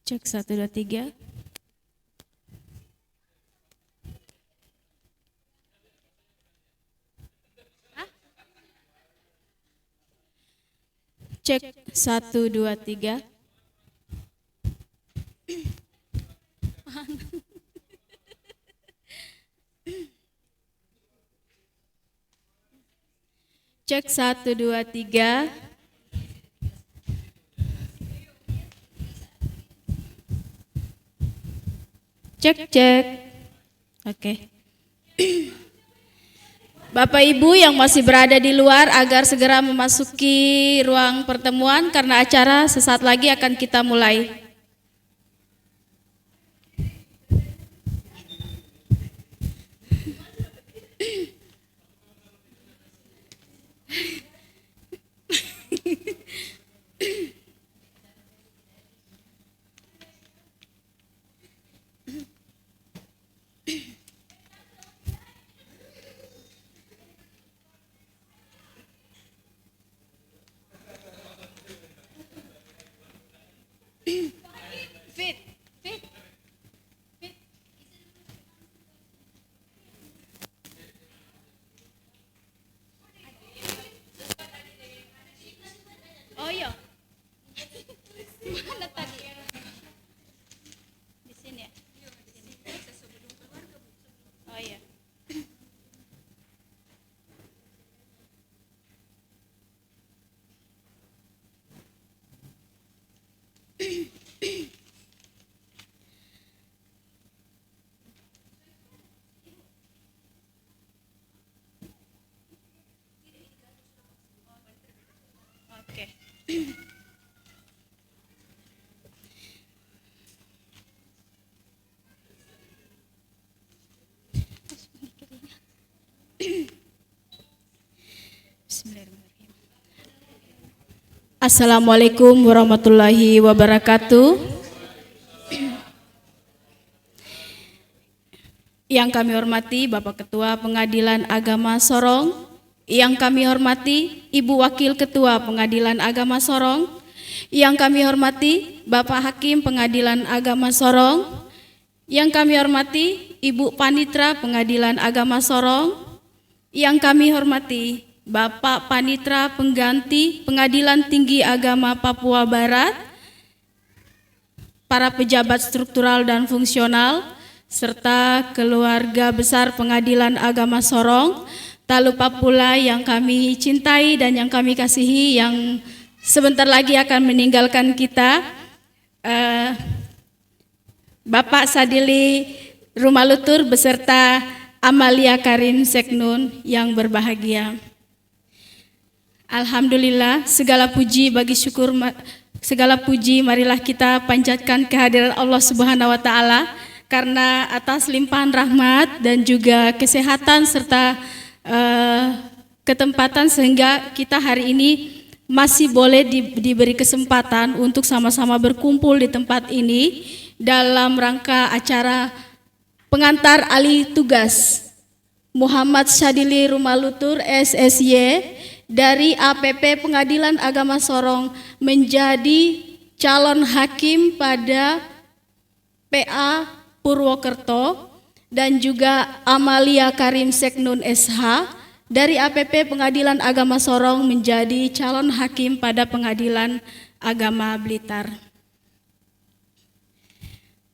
Cek 1, 2, 3. Cek 1, 2, 3. Cek 1, 2, 3. Cek. Oke. Bapak Ibu yang masih berada di luar agar segera memasuki ruang pertemuan karena acara sesaat lagi akan kita mulai. Oh iya. Mana tadi? Di sini ya? Oh iya. Oke. Bismillahirrahmanirrahim. Assalamualaikum warahmatullahi wabarakatuh. Yang kami hormati Bapak Ketua Pengadilan Agama Sorong, yang kami hormati Ibu Wakil Ketua Pengadilan Agama Sorong, yang kami hormati Bapak Hakim Pengadilan Agama Sorong, yang kami hormati Ibu Panitra Pengadilan Agama Sorong, yang kami hormati Bapak Panitra Pengganti Pengadilan Tinggi Agama Papua Barat, para pejabat struktural dan fungsional, serta keluarga besar Pengadilan Agama Sorong, tak lupa pula yang kami cintai dan yang kami kasihi yang sebentar lagi akan meninggalkan kita, Bapak Sadili Rumalutur beserta Amalia Karin Seknun yang berbahagia. Alhamdulillah, segala puji marilah kita panjatkan kehadiran Allah Subhanahu wa taala karena atas limpahan rahmat dan juga kesehatan serta ketempatan sehingga kita hari ini masih boleh diberi kesempatan untuk sama-sama berkumpul di tempat ini dalam rangka acara pengantar alih tugas Muhammad Sadili Rumalutur SSY dari APP Pengadilan Agama Sorong menjadi calon hakim pada PA Purwokerto dan juga Amalia Karim Seknun SH dari APP Pengadilan Agama Sorong menjadi calon hakim pada Pengadilan Agama Blitar.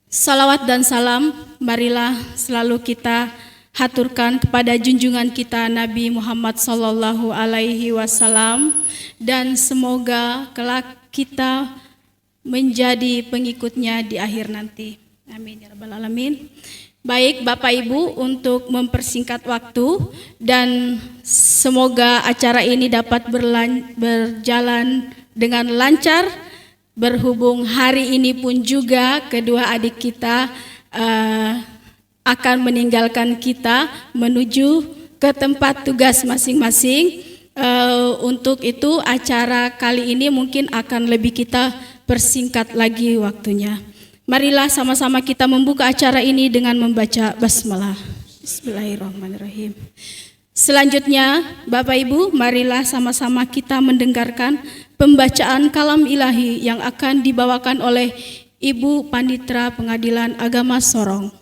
Salawat dan salam marilah selalu kita haturkan kepada junjungan kita Nabi Muhammad sallallahu alaihi wasallam dan semoga kelak kita menjadi pengikutnya di akhir nanti. Amin ya rabbal alamin. Baik Bapak Ibu, untuk mempersingkat waktu dan semoga acara ini dapat berjalan dengan lancar, berhubung hari ini pun juga kedua adik kita akan meninggalkan kita menuju ke tempat tugas masing-masing. Untuk itu acara kali ini mungkin akan lebih kita persingkat lagi waktunya. Marilah sama-sama kita membuka acara ini dengan membaca basmalah. Bismillahirrahmanirrahim. Selanjutnya, Bapak Ibu, marilah sama-sama kita mendengarkan pembacaan kalam ilahi yang akan dibawakan oleh Ibu Panitra Pengadilan Agama Sorong.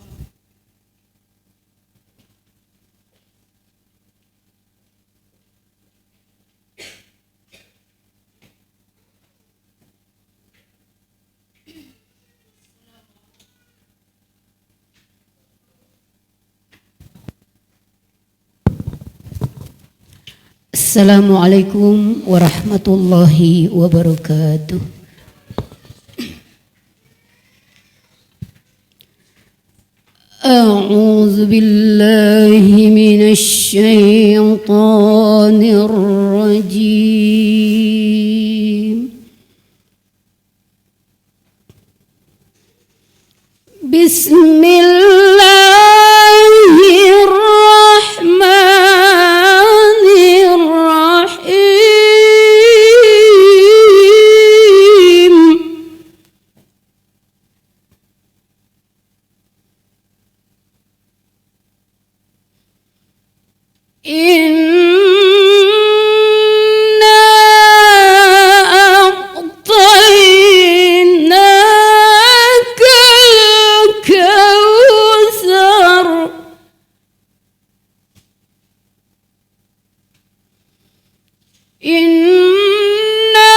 Assalamualaikum warahmatullahi wabarakatuh. A'udzu billahi minasy syaithanir rajim. Bismillahirrahmanirrahim. Inna a'tainaka al-kautsar. Inna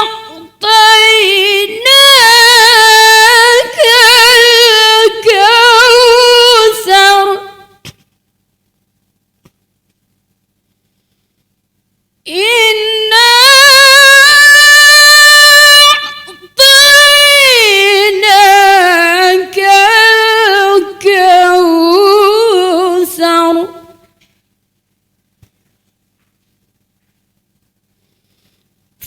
a'tainaka al-kautsar. Inna a'tainaka al-kautsar.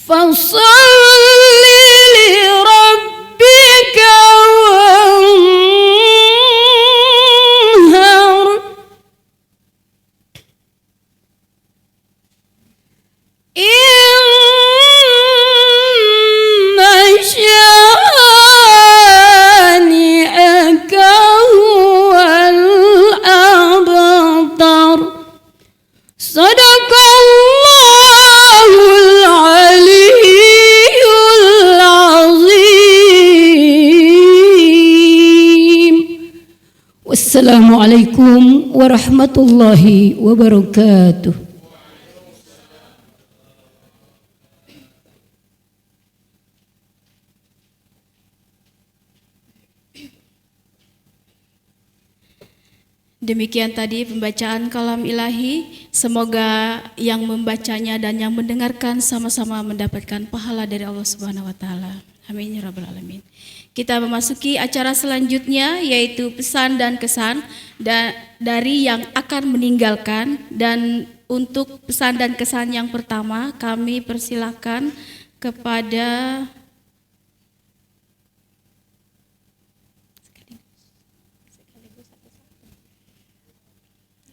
Fasalli lirabbika wanhar. Inna syani'aka huwal abtar. Sadaqallahul aliyyul azim. Wassalamualaikum warahmatullahi wabarakatuh. Demikian tadi pembacaan kalam ilahi. Semoga yang membacanya dan yang mendengarkan sama-sama mendapatkan pahala dari Allah Subhanahu wa taala. Amin ya rabbal alamin. Kita memasuki acara selanjutnya, yaitu pesan dan kesan dari yang akan meninggalkan. Dan untuk pesan dan kesan yang pertama, kami persilakan kepada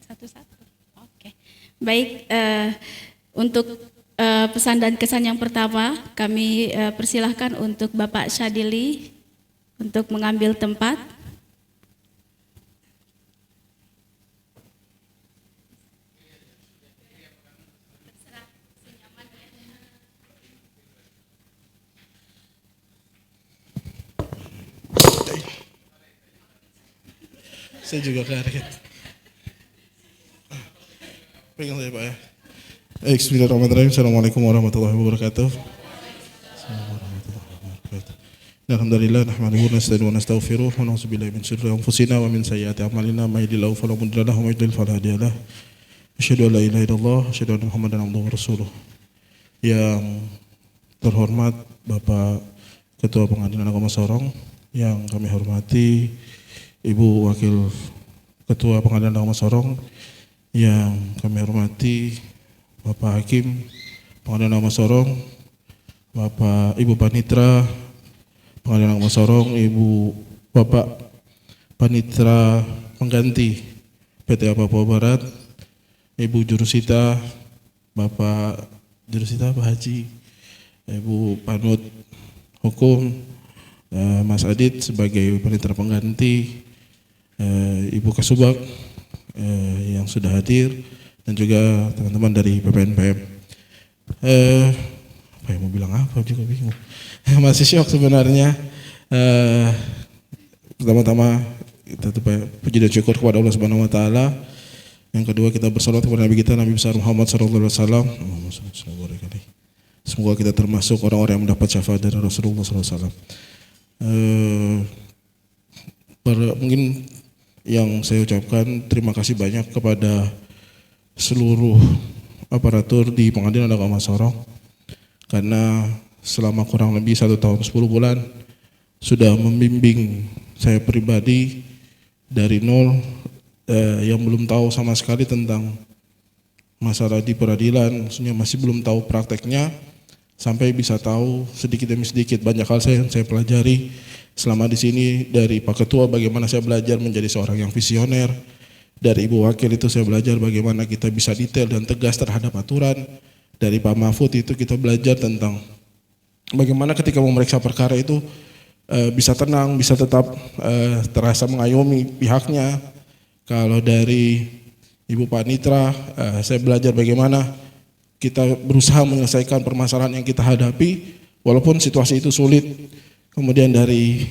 satu-satu. Oke. Baik, untuk pesan dan kesan yang pertama, kami persilahkan untuk Bapak Syadili untuk mengambil tempat. Saya juga kaget. Pegang saya Pak ya. Bismillahirrahmanirrahim. Assalamualaikum warahmatullahi wabarakatuh. Alhamdulillah nahmaduhu wa nasta'inuhu wa nastaghfiruh wa na'udzu billahi min syururi anfusina wa min sayyiati a'malina may yahdihillahu fala mudilla lahu wa may yudlil fala hadiya lahu. Asyhadu an la ilaha illallah, asyhadu anna Muhammadan abduhu wa rasuluh. Yang terhormat Bapak Ketua Pengadilan Agama Sorong, yang kami hormati Ibu Wakil Ketua Pengadilan Agama Sorong, yang kami hormati Bapak Hakim Pengadilan Agama Sorong, Ibu Panitra Pengadilan Agama Sorong, Bapak Panitra Pengganti PT Papua Barat, Ibu Jurusita, Bapak Jurusita Pak Haji, Ibu Panut Hukum, Mas Adit sebagai Panitra Pengganti, Ibu Kasubag yang sudah hadir, dan juga teman-teman dari PPNPM. Apa yang mau bilang apa juga bingung. Masih syok sebenarnya. Pertama-tama kita puji dan syukur kepada Allah Subhanahu wa taala. Yang kedua kita bersalawat kepada Nabi kita Nabi besar Muhammad sallallahu alaihi wasallam. Semoga kita termasuk orang-orang yang mendapat syafaat dari Rasulullah sallallahu alaihi wasallam. Mungkin yang saya ucapkan terima kasih banyak kepada seluruh aparatur di Pengadilan Agama Sorong karena selama kurang lebih 1 tahun 10 bulan sudah membimbing saya pribadi dari nol yang belum tahu sama sekali tentang masalah di peradilan, maksudnya masih belum tahu prakteknya, sampai bisa tahu sedikit demi sedikit banyak hal yang saya pelajari selama di sini dari Pak Ketua, bagaimana saya belajar menjadi seorang yang visioner, dari Ibu Wakil itu saya belajar bagaimana kita bisa detail dan tegas terhadap aturan, dari Pak Mahfud itu kita belajar tentang bagaimana ketika memeriksa perkara itu bisa tenang, bisa tetap terasa mengayomi pihaknya. Kalau dari Ibu Panitra, saya belajar bagaimana kita berusaha menyelesaikan permasalahan yang kita hadapi walaupun situasi itu sulit. Kemudian dari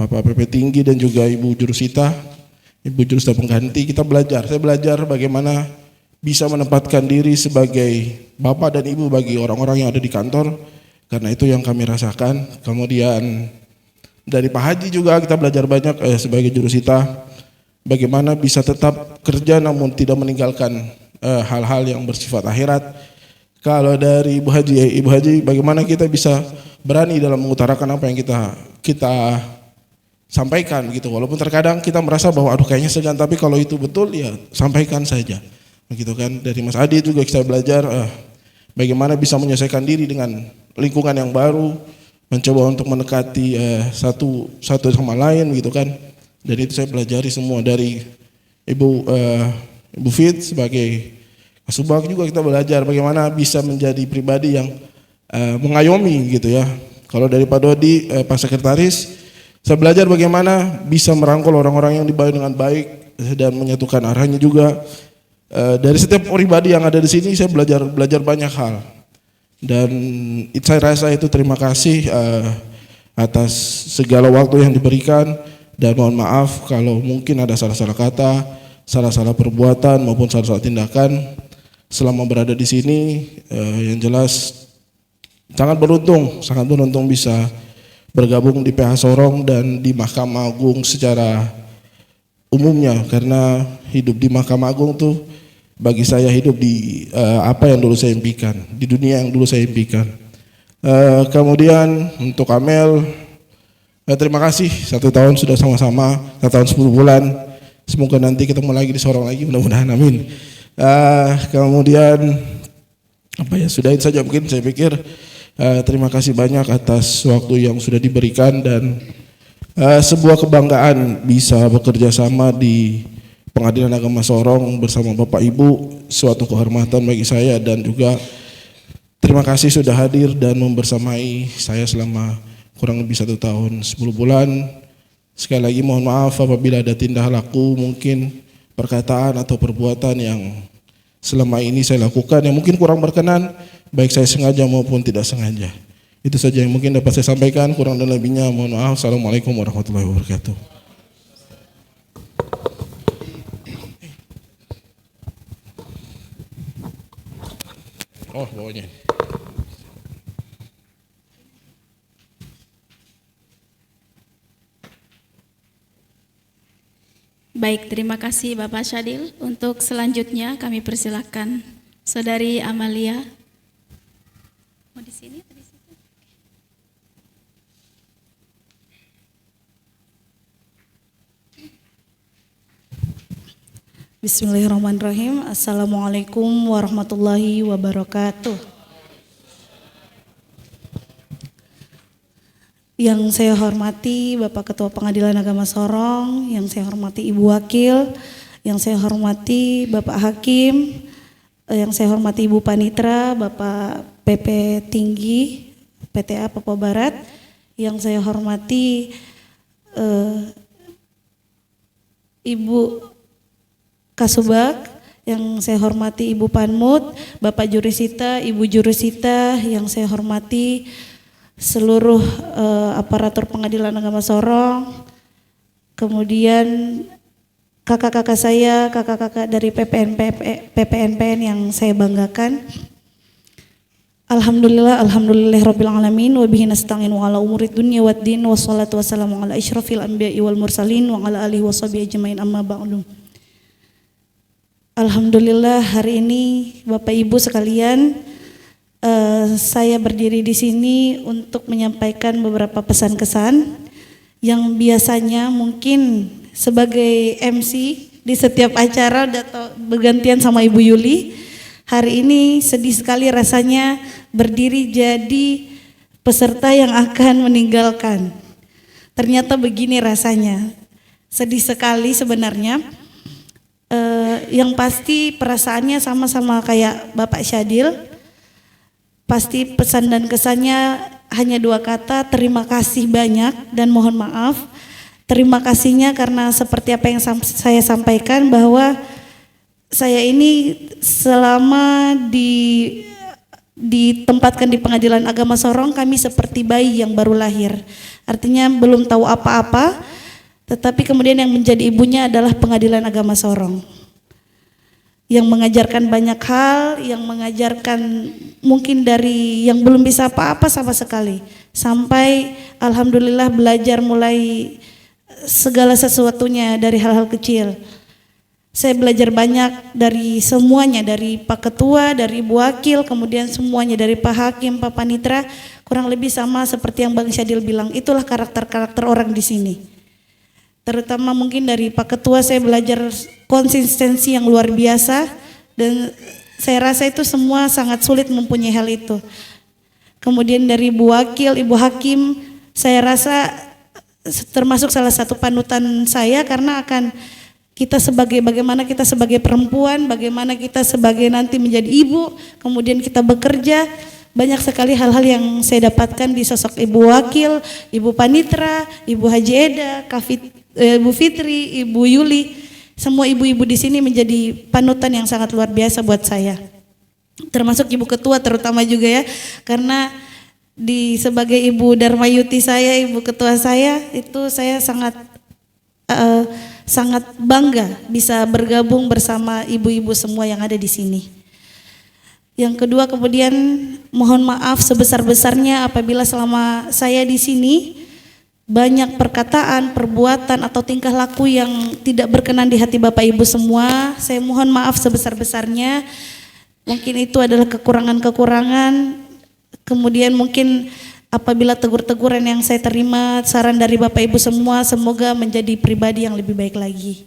Bapak PP Tinggi dan juga Ibu Jurusita pengganti, kita belajar. Saya belajar bagaimana bisa menempatkan diri sebagai bapak dan ibu bagi orang-orang yang ada di kantor, karena itu yang kami rasakan. Kemudian dari Pak Haji juga kita belajar banyak sebagai Jurusita, bagaimana bisa tetap kerja namun tidak meninggalkan hal-hal yang bersifat akhirat. Kalau dari Ibu Haji, bagaimana kita bisa berani dalam mengutarakan apa yang kita sampaikan gitu. Walaupun terkadang kita merasa bahwa aduh kayaknya segan, tapi kalau itu betul ya sampaikan saja. Begitu kan. Dari Mas Adi juga kita belajar bagaimana bisa menyesuaikan diri dengan lingkungan yang baru, mencoba untuk mendekati satu sama lain gitu kan. Dan itu saya pelajari semua dari Ibu Fit sebagai Kasubag juga kita belajar bagaimana bisa menjadi pribadi yang mengayomi gitu ya. Kalau dari Pak Dodi Pak Sekretaris, saya belajar bagaimana bisa merangkul orang-orang yang dibawa dengan baik dan menyatukan arahnya juga. Dari setiap pribadi yang ada di sini saya belajar banyak hal. Dan saya rasa itu terima kasih atas segala waktu yang diberikan. Dan mohon maaf kalau mungkin ada salah-salah kata, salah-salah perbuatan maupun salah-salah tindakan selama berada di sini. Yang jelas sangat beruntung bisa bergabung di PH Sorong dan di Mahkamah Agung secara umumnya, karena hidup di Mahkamah Agung tuh bagi saya hidup di apa yang dulu saya impikan, di dunia yang dulu saya impikan. Kemudian untuk Amel, terima kasih 1 tahun sudah sama-sama, 1 tahun 10 bulan. Semoga nanti ketemu lagi di Sorong lagi, mudah-mudahan, amin. Kemudian apa ya, sudah itu saja mungkin saya pikir. Terima kasih banyak atas waktu yang sudah diberikan dan sebuah kebanggaan bisa bekerja sama di Pengadilan Agama Sorong bersama Bapak Ibu, suatu kehormatan bagi saya, dan juga terima kasih sudah hadir dan membersamai saya selama kurang lebih 1 tahun 10 bulan. Sekali lagi mohon maaf apabila ada tindak laku, mungkin perkataan atau perbuatan yang selama ini saya lakukan yang mungkin kurang berkenan, baik saya sengaja maupun tidak sengaja. Itu saja yang mungkin dapat saya sampaikan, kurang dan lebihnya mohon maaf. Assalamualaikum warahmatullahi wabarakatuh. Oh, bawahnya. Baik, terima kasih Bapak Syadil. Untuk selanjutnya kami persilakan Saudari Amalia. Mau di sini atau di situ? Bismillahirrahmanirrahim. Assalamualaikum warahmatullahi wabarakatuh. Yang saya hormati Bapak Ketua Pengadilan Agama Sorong, yang saya hormati Ibu Wakil, yang saya hormati Bapak Hakim, yang saya hormati Ibu Panitra, Bapak PP Tinggi, PTA Papua Barat, yang saya hormati Ibu Kasubag, yang saya hormati Ibu Panmut, Bapak Jurusita, Ibu Jurusita, yang saya hormati seluruh aparatur Pengadilan Agama Sorong, kemudian kakak-kakak saya, kakak-kakak dari PPNPN yang saya banggakan. Alhamdulillahirabbil alamin wa bihi nasta'in wa ala umurid dunya waddin wassalatu wassalamu ala asyrafil anbiya'i wal mursalin wa ala alihi washabihi ajmain amma ba'du. Alhamdulillah hari ini Bapak Ibu sekalian, saya berdiri di sini untuk menyampaikan beberapa pesan kesan yang biasanya mungkin sebagai MC di setiap acara atau bergantian sama Ibu Yuli. Hari ini sedih sekali rasanya berdiri jadi peserta yang akan meninggalkan. Ternyata begini rasanya, sedih sekali sebenarnya. Yang pasti perasaannya sama-sama kayak Bapak Syadil. Pasti pesan dan kesannya hanya 2 kata, terima kasih banyak dan mohon maaf. Terima kasihnya karena seperti apa yang saya sampaikan bahwa saya ini selama ditempatkan di Pengadilan Agama Sorong, kami seperti bayi yang baru lahir. Artinya belum tahu apa-apa, tetapi kemudian yang menjadi ibunya adalah Pengadilan Agama Sorong. Yang mengajarkan banyak hal, yang mengajarkan mungkin dari yang belum bisa apa-apa sama sekali. Sampai alhamdulillah belajar mulai segala sesuatunya dari hal-hal kecil. Saya belajar banyak dari semuanya, dari Pak Ketua, dari Ibu Wakil, kemudian semuanya dari Pak Hakim, Pak Panitra, kurang lebih sama seperti yang Bang Syadil bilang. Itulah karakter-karakter orang di sini. Terutama mungkin dari Pak Ketua saya belajar konsistensi yang luar biasa, dan saya rasa itu semua sangat sulit mempunyai hal itu. Kemudian dari Ibu Wakil, Ibu Hakim, saya rasa termasuk salah satu panutan saya karena akan bagaimana kita sebagai perempuan, bagaimana kita sebagai nanti menjadi ibu, kemudian kita bekerja. Banyak sekali hal-hal yang saya dapatkan di sosok Ibu Wakil, Ibu Panitra, Ibu Haji Eda, Ibu Fitri, Ibu Yuli. Semua ibu-ibu di sini menjadi panutan yang sangat luar biasa buat saya. Termasuk Ibu Ketua terutama juga ya, karena sebagai Ibu Darmayuti saya, Ibu Ketua saya, itu saya sangat bangga bisa bergabung bersama ibu-ibu semua yang ada di sini. Yang kedua, kemudian mohon maaf sebesar-besarnya apabila selama saya di sini banyak perkataan, perbuatan atau tingkah laku yang tidak berkenan di hati Bapak Ibu semua. Saya mohon maaf sebesar-besarnya. Mungkin itu adalah kekurangan-kekurangan. Kemudian mungkin apabila tegur-teguran yang saya terima, saran dari Bapak Ibu semua, semoga menjadi pribadi yang lebih baik lagi.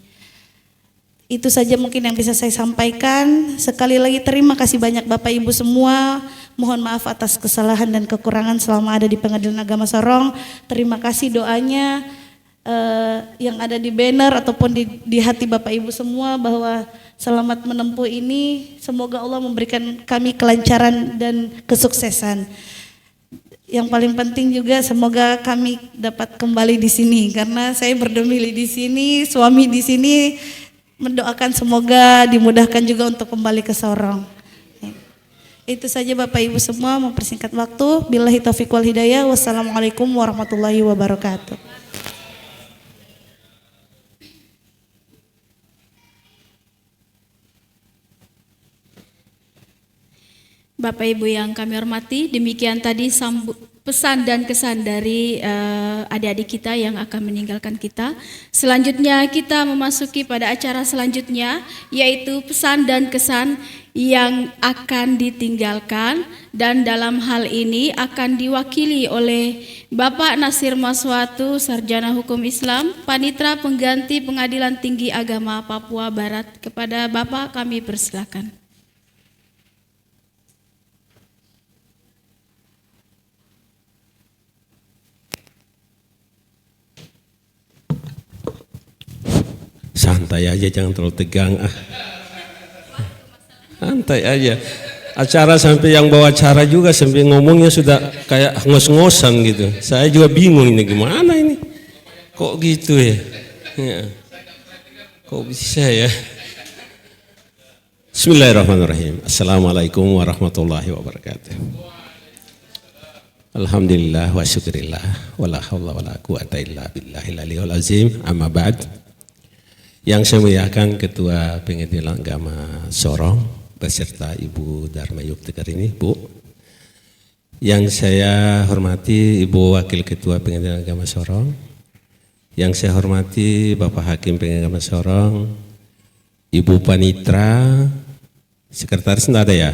Itu saja mungkin yang bisa saya sampaikan. Sekali lagi terima kasih banyak Bapak Ibu semua. Mohon maaf atas kesalahan dan kekurangan selama ada di Pengadilan Agama Sorong. Terima kasih doanya yang ada di banner ataupun di hati Bapak Ibu semua bahwa selamat menempuh ini. Semoga Allah memberikan kami kelancaran dan kesuksesan. Yang paling penting juga semoga kami dapat kembali di sini karena saya berdomisili di sini, suami di sini, mendoakan semoga dimudahkan juga untuk kembali ke Sorong. Itu saja Bapak Ibu semua, mempersingkat waktu. Billahi taufiq wal hidayah. Wassalamualaikum warahmatullahi wabarakatuh. Bapak Ibu yang kami hormati, demikian tadi pesan dan kesan dari adik-adik kita yang akan meninggalkan kita. Selanjutnya kita memasuki pada acara selanjutnya, yaitu pesan dan kesan yang akan ditinggalkan, dan dalam hal ini akan diwakili oleh Bapak Nasir Maswatu, Sarjana Hukum Islam, Panitra Pengganti Pengadilan Tinggi Agama Papua Barat. Kepada Bapak kami persilakan. Santai aja, jangan terlalu tegang. Santai aja. Acara sampai yang bawa acara juga sampai ngomongnya sudah kayak ngos-ngosan gitu. Saya juga bingung ini gimana ini. Kok gitu ya? Kok bisa ya? Bismillahirrahmanirrahim. Assalamualaikum warahmatullahi wabarakatuh. Alhamdulillah wa syukurillah wa la hawla wa la quwata illa billahil aliyul azim. Amma ba'd. Yang saya muliakan Ketua Pengadilan Agama Sorong beserta Ibu Dharma Yuktikar ini, Bu. Yang saya hormati Ibu Wakil Ketua Pengadilan Agama Sorong. Yang saya hormati Bapak Hakim Pengadilan Agama Sorong, Ibu Panitra, Sekretaris tidak ada ya?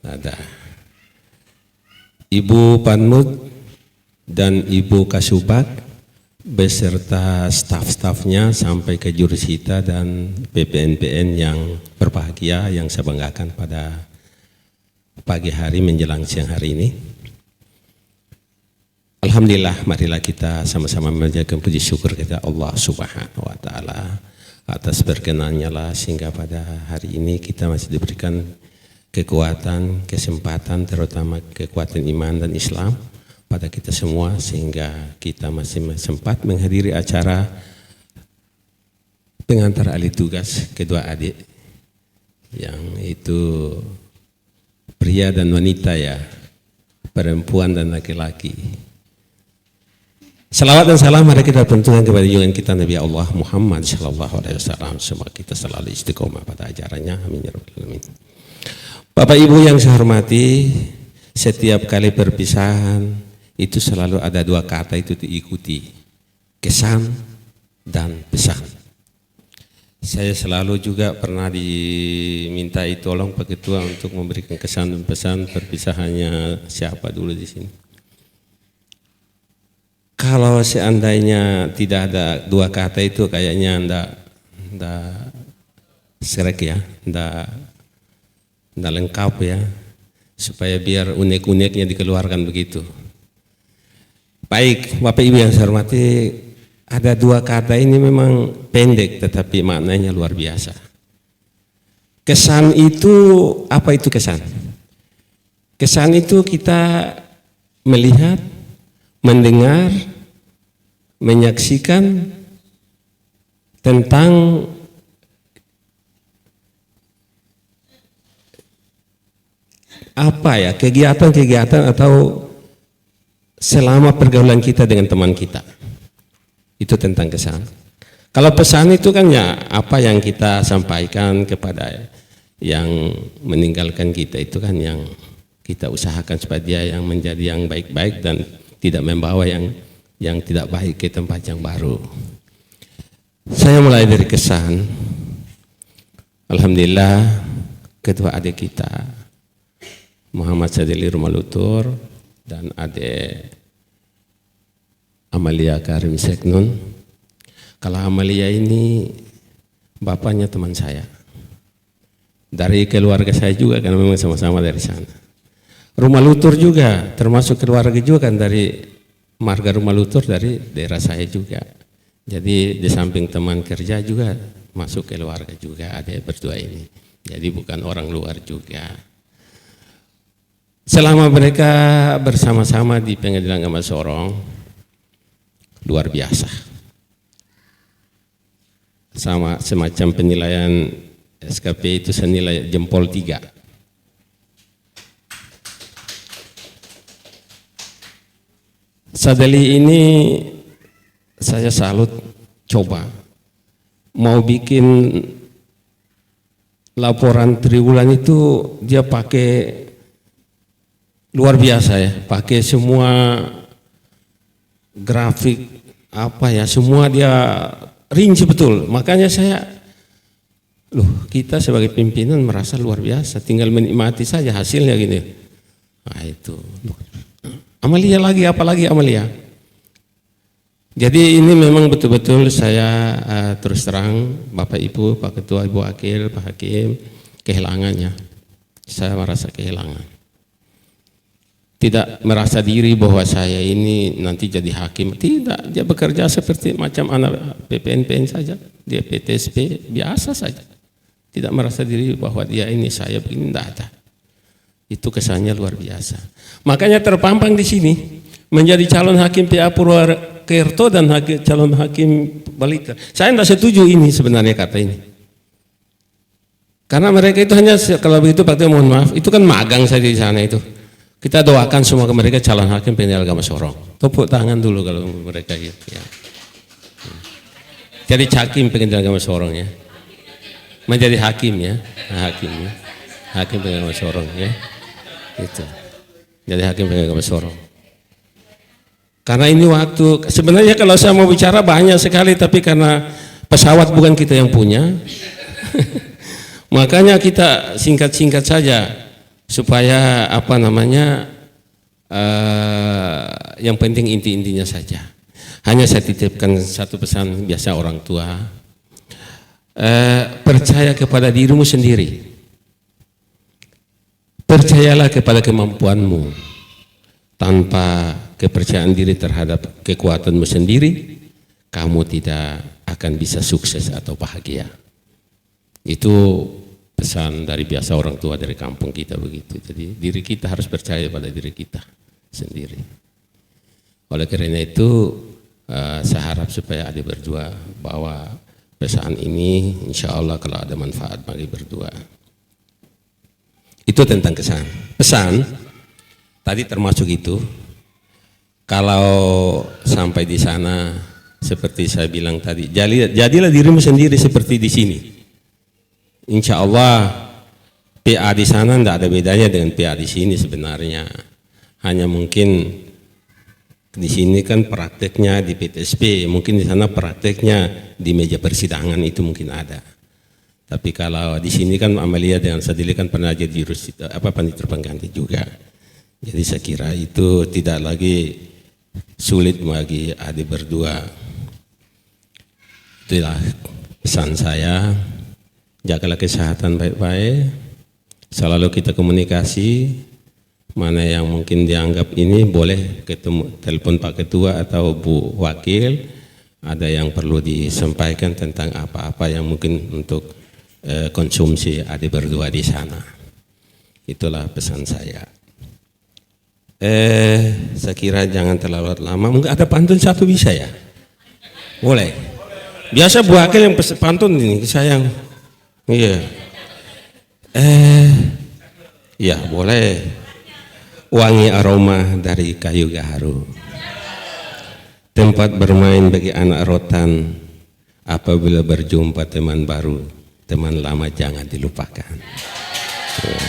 Ada. Ibu Panmud dan Ibu Kasubat beserta staf-stafnya sampai ke jurusita dan PPNPN yang berbahagia yang saya banggakan pada pagi hari menjelang siang hari ini. Alhamdulillah, marilah kita sama-sama menjaga puji syukur kepada Allah Subhanahu wa taala atas berkenannya lah sehingga pada hari ini kita masih diberikan kekuatan, kesempatan, terutama kekuatan iman dan Islam pada kita semua sehingga kita masih sempat menghadiri acara pengantar ahli tugas kedua adik yang itu pria dan wanita ya, perempuan dan laki-laki. Salawat dan salam mari kita tentukan kepada junjungan kita Nabi Allah Muhammad sallallahu alaihi wasallam. Semoga kita selalu istiqomah pada ajarannya. Amin ya rabbal alamin. Bapak Ibu yang saya hormati, setiap kali perpisahan itu selalu ada dua kata itu diikuti, kesan dan pesan. Saya selalu juga pernah dimintai tolong Pak Ketua untuk memberikan kesan dan pesan perpisahannya siapa dulu di sini. Kalau seandainya tidak ada dua kata itu kayaknya ndak serek ya, ndak lengkap ya, supaya biar unek-uneknya dikeluarkan begitu. Baik, Bapak Ibu yang saya hormati, ada dua kata ini memang pendek tetapi maknanya luar biasa. Kesan itu, apa itu kesan? Kesan itu kita melihat, mendengar, menyaksikan tentang apa ya, kegiatan-kegiatan atau selama pergaulan kita dengan teman kita. Itu tentang kesan. Kalau pesan itu kan ya apa yang kita sampaikan kepada yang meninggalkan kita itu kan yang kita usahakan supaya dia yang menjadi yang baik-baik dan tidak membawa yang tidak baik ke tempat yang baru. Saya mulai dari kesan. Alhamdulillah ketua adik kita Muhammad Sadili Rumalutur dan adik Amalia Karim Seknun. Kalau Amalia ini bapaknya teman saya. Dari keluarga saya juga karena memang sama-sama dari sana. Rumalutur juga termasuk keluarga juga kan dari marga Rumalutur dari daerah saya juga. Jadi di samping teman kerja juga masuk keluarga juga ada berdua ini. Jadi bukan orang luar juga. Selama mereka bersama-sama di Pengadilan Agama Sorong, luar biasa. Sama semacam penilaian SKP itu senilai jempol 3. Sadali ini saya salut coba mau bikin laporan triwulan itu dia pakai luar biasa ya, pakai semua grafik apa ya, semua dia rinci betul. Makanya saya, kita sebagai pimpinan merasa luar biasa, tinggal menikmati saja hasilnya gini. Nah itu, Amalia lagi, apalagi Amalia. Jadi ini memang betul-betul saya terus terang Bapak Ibu, Pak Ketua, Ibu Wakil, Pak Hakim, kehilangannya. Saya merasa kehilangan. Tidak merasa diri bahwa saya ini nanti jadi hakim. Tidak, dia bekerja seperti macam anak PPNPN saja. Dia PTSP biasa saja. Tidak merasa diri bahwa dia ini saya begini, tidak ada. Itu kesannya luar biasa. Makanya terpampang di sini menjadi calon hakim PA Purwokerto dan calon hakim Balita. Saya tidak setuju ini sebenarnya kata ini. Karena mereka itu hanya kalau begitu Pak Teo mohon maaf, itu kan magang saja di sana itu. Kita doakan semua mereka calon hakim pengadilan agama Sorong. Tepuk tangan dulu kalau mereka gitu ya. Jadi hakim pengadilan agama Sorong ya. Menjadi hakim ya, hakim ya. Hakim pengadilan agama Sorong ya. Itu. Jadi hakim pengadilan agama Sorong. Karena ini waktu, sebenarnya kalau saya mau bicara banyak sekali, tapi karena pesawat bukan kita yang punya, makanya kita singkat-singkat saja supaya apa namanya, yang penting inti-intinya saja. Hanya saya titipkan satu pesan biasa orang tua, percaya kepada dirimu sendiri, percayalah kepada kemampuanmu. Tanpa kepercayaan diri terhadap kekuatanmu sendiri, kamu tidak akan bisa sukses atau bahagia. Itu pesan dari biasa orang tua dari kampung kita begitu. Jadi diri kita harus percaya pada diri kita sendiri. Oleh karena itu saya harap supaya adik berdua bawa pesan ini, insya Allah kalau ada manfaat bagi berdua. Itu tentang kesan. Pesan tadi termasuk itu, kalau sampai di sana seperti saya bilang tadi, jadilah dirimu sendiri seperti di sini. Insya Allah PA di sana tidak ada bedanya dengan PA di sini sebenarnya. Hanya mungkin di sini kan prakteknya di PTSP, mungkin di sana prakteknya di meja persidangan itu mungkin ada. Tapi kalau di sini kan Amalia dengan Sadili kan pernah jadi jurus panitera pengganti juga. Jadi saya kira itu tidak lagi sulit bagi adik berdua. Itulah pesan saya, jagalah kesehatan baik-baik, selalu kita komunikasi, mana yang mungkin dianggap ini boleh ketemu telepon Pak Ketua atau Bu Wakil, ada yang perlu disampaikan tentang apa-apa yang mungkin untuk konsumsi adik berdua di sana. Itulah pesan saya. Saya kira jangan terlalu lama. Mungkin ada pantun satu bisa ya? Boleh. Biasa Bu Akil yang pantun ini sayang. Iya. Ya boleh. Wangi aroma dari kayu gaharu. Tempat bermain bagi anak rotan. Apabila berjumpa teman baru, teman lama jangan dilupakan. Ya.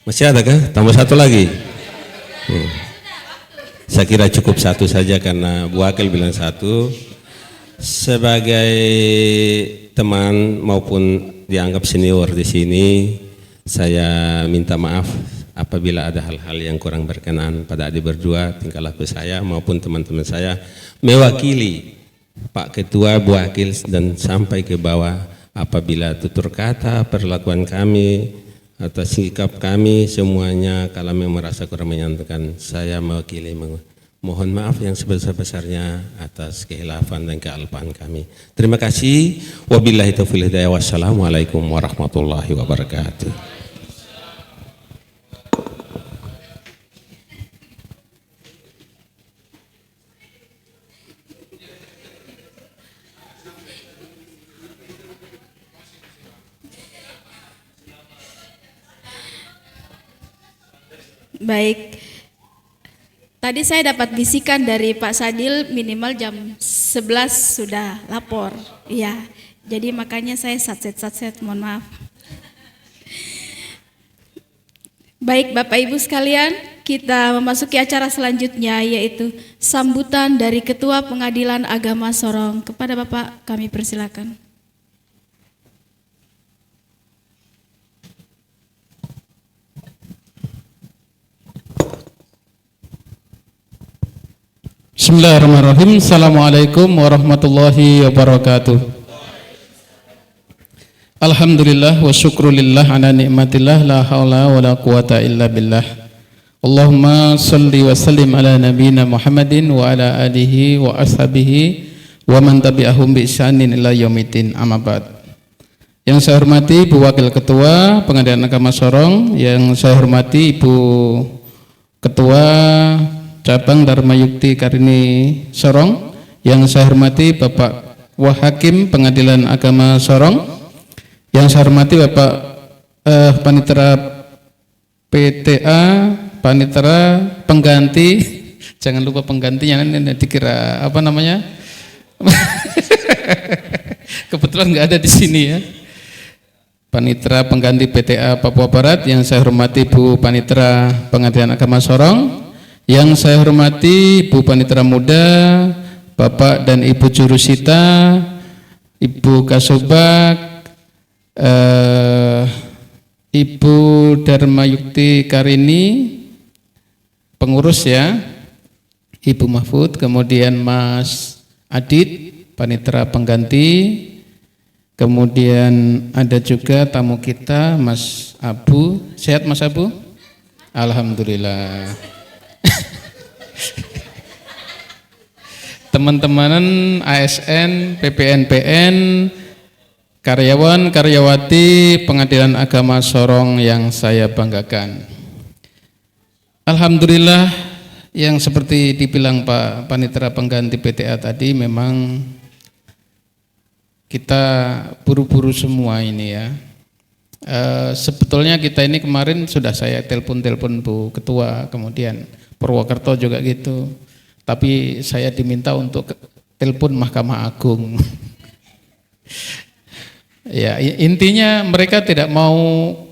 Masih ada kah? Tambah satu lagi. Saya kira cukup satu saja karena Bu Akil bilang satu. Sebagai teman maupun dianggap senior di sini, saya minta maaf apabila ada hal-hal yang kurang berkenan pada adik berdua, tingkah laku saya maupun teman-teman saya mewakili Pak Ketua, Bu Akil dan sampai ke bawah apabila tutur kata, perlakuan kami atas sikap kami semuanya kalau memang merasa kurang menyenangkan, saya mewakili mohon maaf yang sebesar-besarnya atas kehilafan dan kealpaan kami. Terima kasih. Wabillahi taufiq wal hidayah. Wassalamualaikum warahmatullahi wabarakatuh. Baik, tadi saya dapat bisikan dari Pak Sadil minimal jam 11 sudah lapor. Iya, jadi makanya saya satset, mohon maaf. Baik Bapak Ibu sekalian, kita memasuki acara selanjutnya yaitu sambutan dari Ketua Pengadilan Agama Sorong. Kepada Bapak kami persilakan. Bismillahirrahmanirrahim. Assalamualaikum warahmatullahi wabarakatuh. Alhamdulillah wa syukrulillah ala ni'matillah la haula wa la quwata illa billah. Allahumma salli wa sallim ala nabiyina Muhammadin wa ala alihi wa ashabihi wa man tabi'ahum bi ihsanin ila yaumiddin, amma ba'd. Yang saya hormati Ibu Wakil Ketua Pengadilan Agama Sorong, yang saya hormati Ibu Ketua Cabang Dharma Yukti Karini Sorong, yang saya hormati Bapak Wahakim Pengadilan Agama Sorong, yang saya hormati Bapak Panitera PTA Panitera pengganti, jangan lupa penggantinya nanti dikira apa namanya. Kebetulan nggak ada di sini ya. Panitera pengganti PTA Papua Barat yang saya hormati Bu Panitera Pengadilan Agama Sorong, yang saya hormati Bu Panitera Muda, Bapak dan Ibu Jurusita, Ibu Kasobak, Ibu Dharma Yukti Karini, pengurus ya, Ibu Mahfud, kemudian Mas Adit, Panitera pengganti, kemudian ada juga tamu kita Mas Abu. Sehat Mas Abu? Alhamdulillah. Teman-teman ASN, PPNPN, karyawan, karyawati Pengadilan Agama Sorong yang saya banggakan. Alhamdulillah, yang seperti dibilang Pak Panitera pengganti PTA tadi, memang kita buru-buru semua ini ya. Sebetulnya kita ini kemarin sudah saya telepon Bu Ketua, kemudian Purwokerto juga gitu. Tapi saya diminta untuk telepon Mahkamah Agung. Ya, intinya mereka tidak mau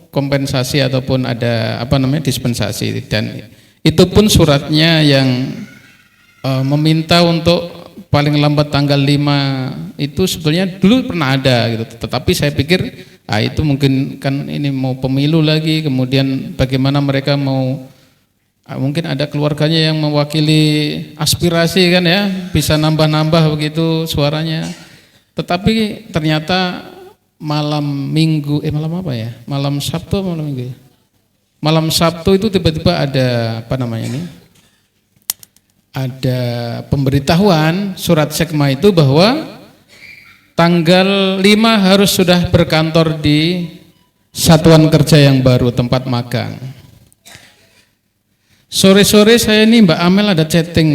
kompensasi ataupun ada dispensasi, dan itu pun suratnya yang meminta untuk paling lambat tanggal 5 itu sebetulnya dulu pernah ada gitu, tetapi saya pikir itu mungkin kan ini mau pemilu lagi, kemudian bagaimana mereka mau mungkin ada keluarganya yang mewakili aspirasi kan ya, bisa nambah-nambah begitu suaranya. Tetapi ternyata malam Minggu malam Sabtu atau malam Minggu ya? Malam Sabtu itu tiba-tiba ada ada pemberitahuan surat sekma itu bahwa tanggal 5 harus sudah berkantor di satuan kerja yang baru tempat magang. Sore-sore saya ini Mbak Amel ada chatting,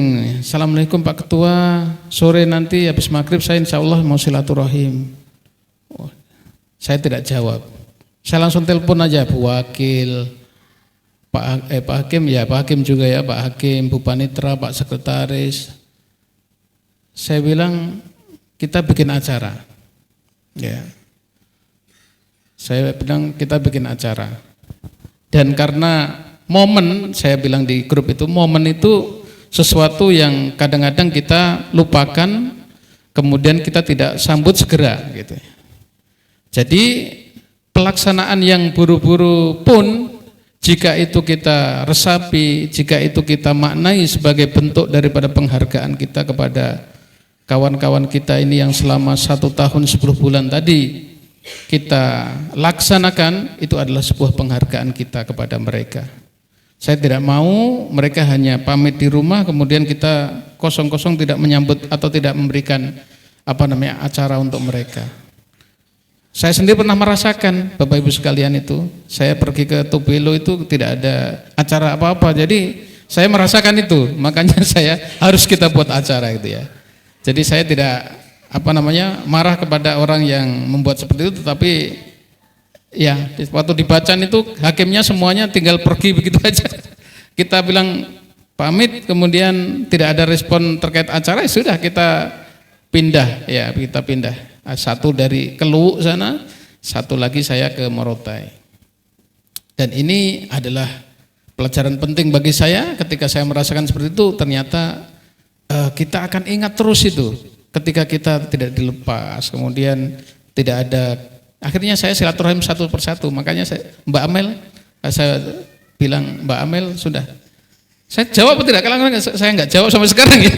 Assalamualaikum Pak Ketua, sore nanti habis maghrib saya insya Allah mau silaturahim. Saya tidak jawab, saya langsung telepon aja Bu Wakil, Pak Hakim ya, Pak Hakim juga ya, Pak Hakim, Bu Panitera, Pak Sekretaris. Saya bilang kita bikin acara, ya. Saya bilang kita bikin acara, dan karena momen, saya bilang di grup itu, momen itu sesuatu yang kadang-kadang kita lupakan, kemudian kita tidak sambut segera, gitu. Jadi pelaksanaan yang buru-buru pun, jika itu kita resapi, jika itu kita maknai sebagai bentuk daripada penghargaan kita kepada kawan-kawan kita ini yang selama 1 tahun 10 bulan tadi kita laksanakan, itu adalah sebuah penghargaan kita kepada mereka. Saya tidak mau mereka hanya pamit di rumah, kemudian kita kosong-kosong tidak menyambut atau tidak memberikan acara untuk mereka. Saya sendiri pernah merasakan, Bapak Ibu sekalian, itu saya pergi ke Tobelo itu tidak ada acara apa-apa, jadi saya merasakan itu, makanya saya harus kita buat acara itu ya. Jadi saya tidak marah kepada orang yang membuat seperti itu, tetapi ya waktu dibacan itu hakimnya semuanya tinggal pergi begitu aja. Kita bilang pamit, kemudian tidak ada respon terkait acara, ya sudah kita pindah ya, kita pindah. Satu dari Keluuk sana, satu lagi saya ke Morotai. Dan ini adalah pelajaran penting bagi saya ketika saya merasakan seperti itu. Ternyata kita akan ingat terus itu ketika kita tidak dilepas, kemudian tidak ada. Akhirnya saya silaturahim satu persatu. Makanya Mbak Amel, saya bilang Mbak Amel sudah. Saya jawab atau tidak? Kalau saya nggak jawab sampai sekarang ya.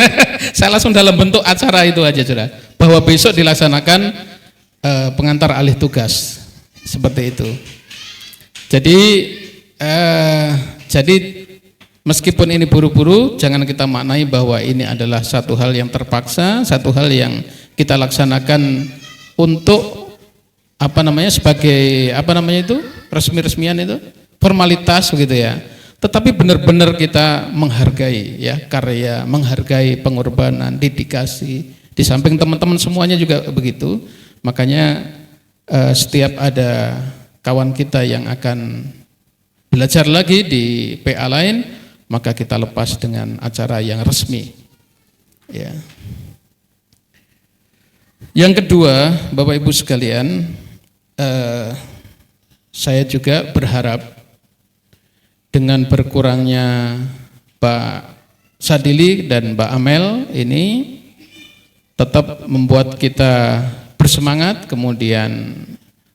Saya langsung dalam bentuk acara itu aja sudah. Bahwa besok dilaksanakan pengantar alih tugas seperti itu. Jadi meskipun ini buru-buru, jangan kita maknai bahwa ini adalah satu hal yang terpaksa, satu hal yang kita laksanakan untuk sebagai resmi-resmian itu, formalitas begitu ya. Tetapi benar-benar kita menghargai ya karya, menghargai pengorbanan, dedikasi. Di samping teman-teman semuanya juga begitu. Makanya setiap ada kawan kita yang akan belajar lagi di PA lain, maka kita lepas dengan acara yang resmi. Ya. Yang kedua, Bapak Ibu sekalian, saya juga berharap dengan berkurangnya Pak Sadili dan Mbak Amel ini tetap membuat kita bersemangat, kemudian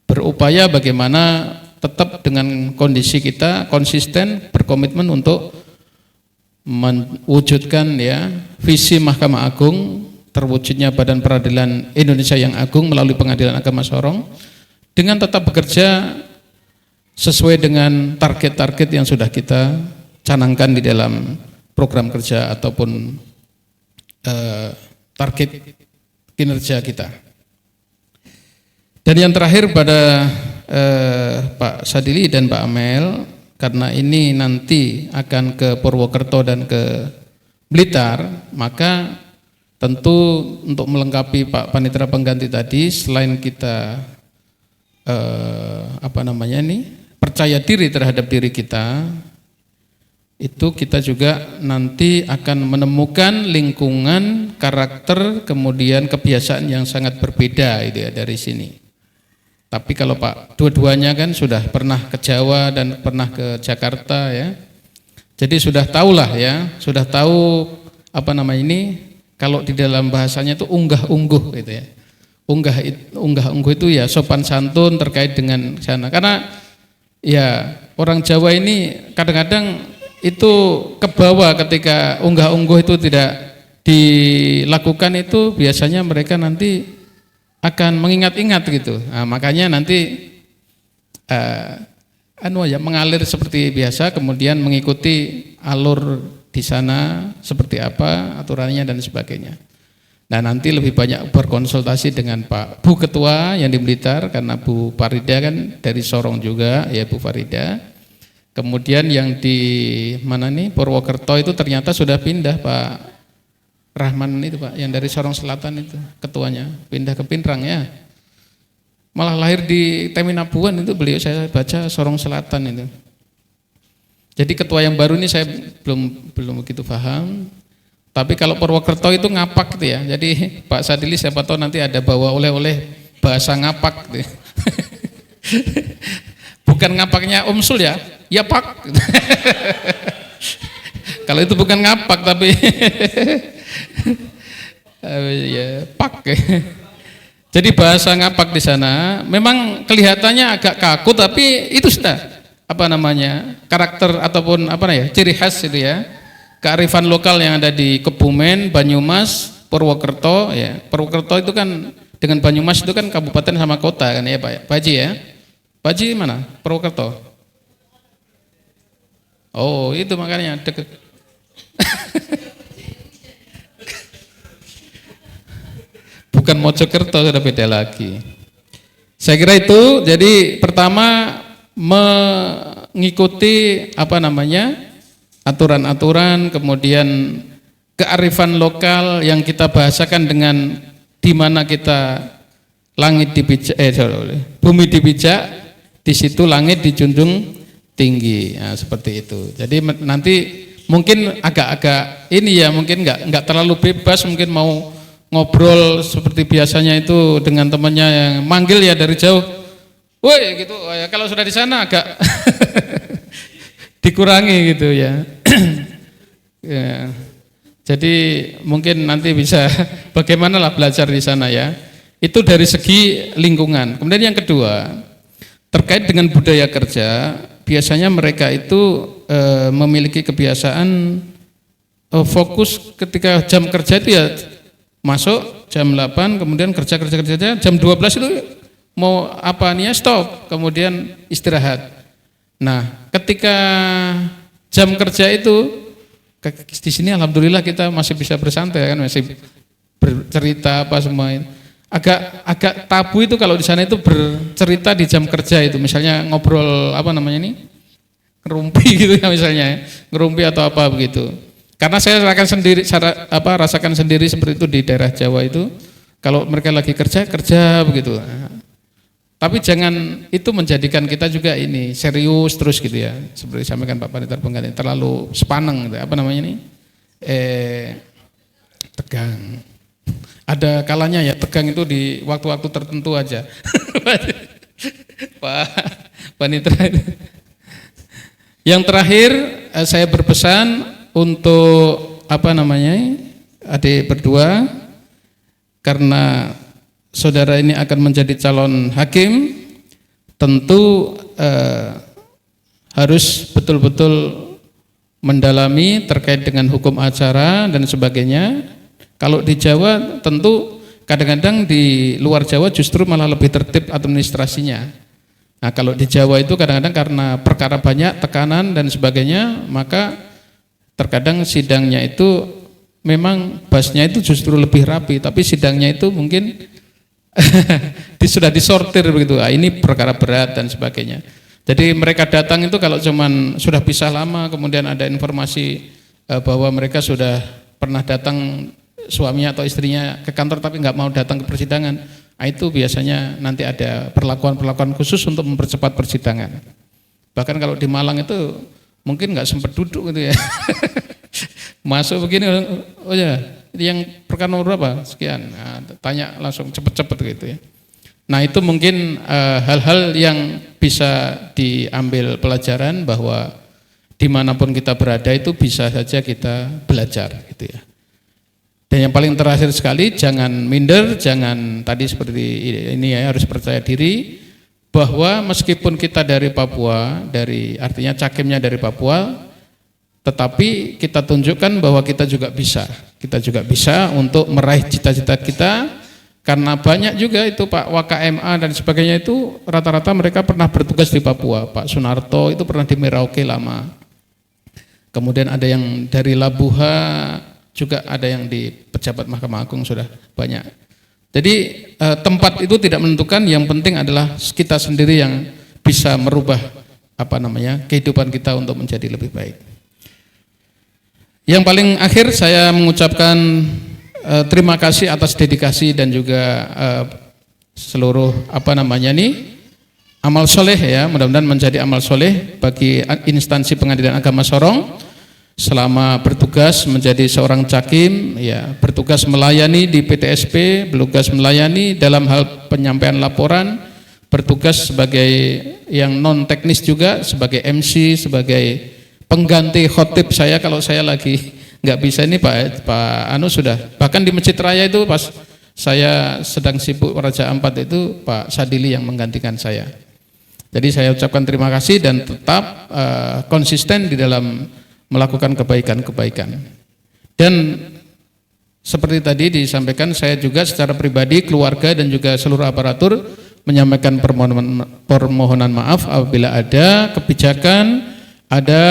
berupaya bagaimana tetap dengan kondisi kita konsisten, berkomitmen untuk mewujudkan ya visi Mahkamah Agung, terwujudnya Badan Peradilan Indonesia yang Agung melalui Pengadilan Agama Sorong, dengan tetap bekerja sesuai dengan target-target yang sudah kita canangkan di dalam program kerja ataupun target kinerja kita. Dan yang terakhir pada Pak Sadili dan Pak Amel, karena ini nanti akan ke Purwokerto dan ke Blitar, maka tentu untuk melengkapi Pak Panitera pengganti tadi, selain kita percaya diri terhadap diri kita, itu kita juga nanti akan menemukan lingkungan, karakter, kemudian kebiasaan yang sangat berbeda itu ya dari sini. Tapi kalau Pak dua-duanya kan sudah pernah ke Jawa dan pernah ke Jakarta ya. Jadi sudah tahulah ya, sudah tahu kalau di dalam bahasanya itu unggah-ungguh gitu ya. Unggah-ungguh itu ya sopan santun terkait dengan sana. Karena ya orang Jawa ini kadang-kadang itu kebawa ketika unggah-ungguh itu tidak dilakukan, itu biasanya mereka nanti akan mengingat-ingat gitu. Nah, makanya nanti mengalir seperti biasa, kemudian mengikuti alur di sana seperti apa aturannya dan sebagainya. Nah, nanti lebih banyak berkonsultasi dengan Pak Bu Ketua yang di Blitar, karena Bu Farida kan dari Sorong juga ya, Bu Farida. Kemudian yang di Purwokerto itu ternyata sudah pindah Pak Rahman itu Pak, yang dari Sorong Selatan itu ketuanya, pindah ke Pinrang ya. Malah lahir di Teminabuan itu beliau, saya baca Sorong Selatan itu. Jadi ketua yang baru ini saya belum begitu paham. Tapi kalau Purwokerto itu ngapak gitu ya. Jadi Pak Sadili siapa tahu nanti ada bawa oleh-oleh bahasa ngapak gitu. Bukan ngapaknya Sul ya, ya Pak. Kalau itu bukan ngapak tapi ya Pak. Jadi bahasa ngapak di sana memang kelihatannya agak kaku, tapi itu sudah karakter ataupun ciri khas itu ya, kearifan lokal yang ada di Kebumen, Banyumas, Purwokerto ya. Purwokerto itu kan dengan Banyumas itu kan kabupaten sama kota kan ya Pak Haji ya. Pak Haji mana? Purwokerto. Oh itu makanya deket. Bukan Mojokerto, sudah beda lagi. Saya kira itu. Jadi pertama mengikuti aturan-aturan, kemudian kearifan lokal yang kita bahasakan dengan di mana kita bumi dipijak, di situ langit dijunjung tinggi. Nah, seperti itu. Jadi nanti mungkin agak-agak ini ya, mungkin nggak terlalu bebas, mungkin mau ngobrol seperti biasanya itu dengan temannya yang manggil ya dari jauh, woi gitu ya. Kalau sudah di sana agak dikurangi gitu ya. Ya. Jadi mungkin nanti bisa bagaimana lah belajar di sana ya. Itu dari segi lingkungan. Kemudian yang kedua, terkait dengan budaya kerja, biasanya mereka itu memiliki kebiasaan fokus ketika jam kerja itu ya masuk jam 8, kemudian kerja jam 12 itu mau stop, kemudian istirahat. Nah, ketika jam kerja itu di sini alhamdulillah kita masih bisa bersantai kan, masih bercerita semua itu. Agak tabu itu kalau di sana itu bercerita di jam kerja itu, misalnya ngobrol ngerumpi gitu ya misalnya, ngerumpi atau apa begitu. Karena saya rasakan sendiri seperti itu di daerah Jawa itu, kalau mereka lagi kerja begitu. Tapi jangan itu menjadikan kita juga ini serius terus gitu ya. Seperti disampaikan Pak Panitera pengganti, terlalu sepaneng gitu. Apa namanya ini? Tegang. Ada kalanya ya tegang itu di waktu-waktu tertentu aja. Pak Panitera. Yang terakhir saya berpesan untuk apa namanya? Adik berdua, karena saudara ini akan menjadi calon hakim, tentu harus betul-betul mendalami terkait dengan hukum acara dan sebagainya. Kalau di Jawa tentu kadang-kadang di luar Jawa justru malah lebih tertib administrasinya. Nah kalau di Jawa itu kadang-kadang karena perkara banyak, tekanan dan sebagainya, maka terkadang sidangnya itu memang basnya itu justru lebih rapi, tapi sidangnya itu mungkin sudah disortir begitu. Ini perkara berat dan sebagainya. Jadi mereka datang itu kalau cuman sudah pisah lama, kemudian ada informasi bahwa mereka sudah pernah datang suaminya atau istrinya ke kantor tapi nggak mau datang ke persidangan, itu biasanya nanti ada perlakuan-perlakuan khusus untuk mempercepat persidangan. Bahkan kalau di Malang itu mungkin nggak sempat duduk gitu ya. Masuk begini, oh ya, yang perkara nomor berapa? Sekian. Nah, tanya langsung cepet-cepet gitu ya. Nah itu mungkin hal-hal yang bisa diambil pelajaran bahwa dimanapun kita berada itu bisa saja kita belajar gitu ya. Dan yang paling terakhir sekali, jangan minder, jangan tadi seperti ini ya, harus percaya diri bahwa meskipun kita dari Papua, artinya cakimnya dari Papua, tetapi kita tunjukkan bahwa kita juga bisa untuk meraih cita-cita kita, karena banyak juga itu Pak WKMA dan sebagainya itu rata-rata mereka pernah bertugas di Papua. Pak Sunarto itu pernah di Merauke lama, kemudian ada yang dari Labuha, juga ada yang di pejabat Mahkamah Agung sudah banyak. Jadi tempat itu tidak menentukan, yang penting adalah kita sendiri yang bisa merubah kehidupan kita untuk menjadi lebih baik. Yang paling akhir saya mengucapkan terima kasih atas dedikasi dan juga seluruh amal soleh ya, mudah-mudahan menjadi amal soleh bagi instansi Pengadilan Agama Sorong selama bertugas menjadi seorang cakim ya, bertugas melayani di PTSP, bertugas melayani dalam hal penyampaian laporan, bertugas sebagai yang non teknis juga, sebagai MC, sebagai pengganti khotib saya kalau saya lagi nggak bisa. Ini Pak Anu sudah, bahkan di Masjid Raya itu pas saya sedang sibuk Raja Ampat itu Pak Sadili yang menggantikan saya. Jadi saya ucapkan terima kasih dan tetap konsisten di dalam melakukan kebaikan-kebaikan. Dan seperti tadi disampaikan, saya juga secara pribadi, keluarga dan juga seluruh aparatur menyampaikan permohonan maaf apabila ada kebijakan, ada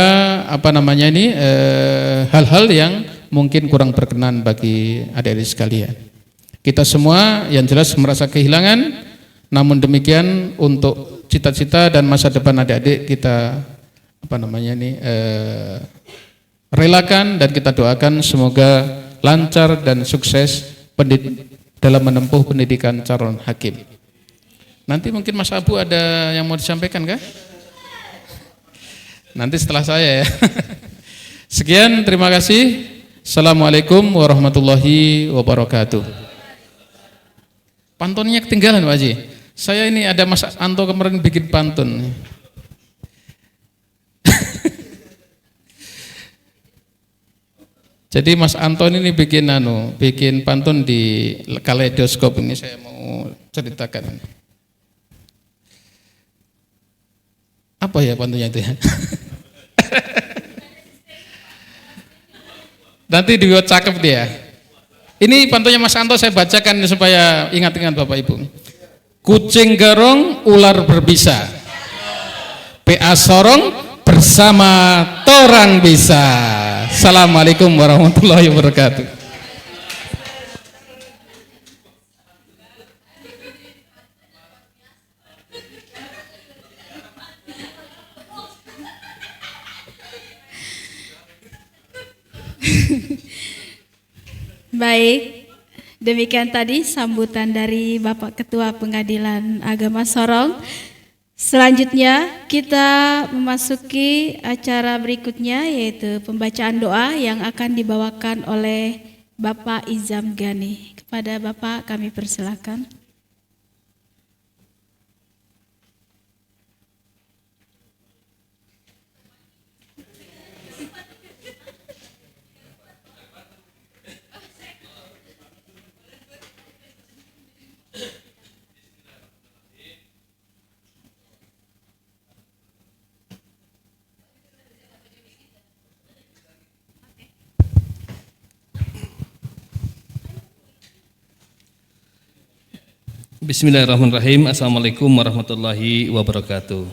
hal-hal yang mungkin kurang berkenan bagi adik-adik sekalian. Kita semua yang jelas merasa kehilangan, namun demikian untuk cita-cita dan masa depan adik-adik kita relakan dan kita doakan semoga lancar dan sukses dalam menempuh pendidikan calon hakim. Nanti mungkin Mas Abu ada yang mau disampaikan kah? Nanti setelah saya ya. Sekian, terima kasih. Assalamualaikum warahmatullahi wabarakatuh. Pantunnya ketinggalan Pak Haji. Saya ini ada Mas Anto kemarin bikin pantun. Jadi Mas Anton ini bikin pantun di Kaleidoskop ini, saya mau ceritakan. Apa ya pantunnya itu ya? Nanti dibuat cakep dia. Ini pantunnya Mas Anto saya bacakan supaya ingat-ingat Bapak Ibu. Kucing garong, ular berbisa. PA Sorong bersama torang bisa. Assalamualaikum warahmatullahi wabarakatuh. Baik, Demikian tadi sambutan dari Bapak Ketua Pengadilan Agama Sorong. Selanjutnya kita memasuki acara berikutnya yaitu pembacaan doa yang akan dibawakan oleh Bapak Izam Gani. Kepada Bapak kami persilakan. Bismillahirrahmanirrahim. Assalamualaikum warahmatullahi wabarakatuh.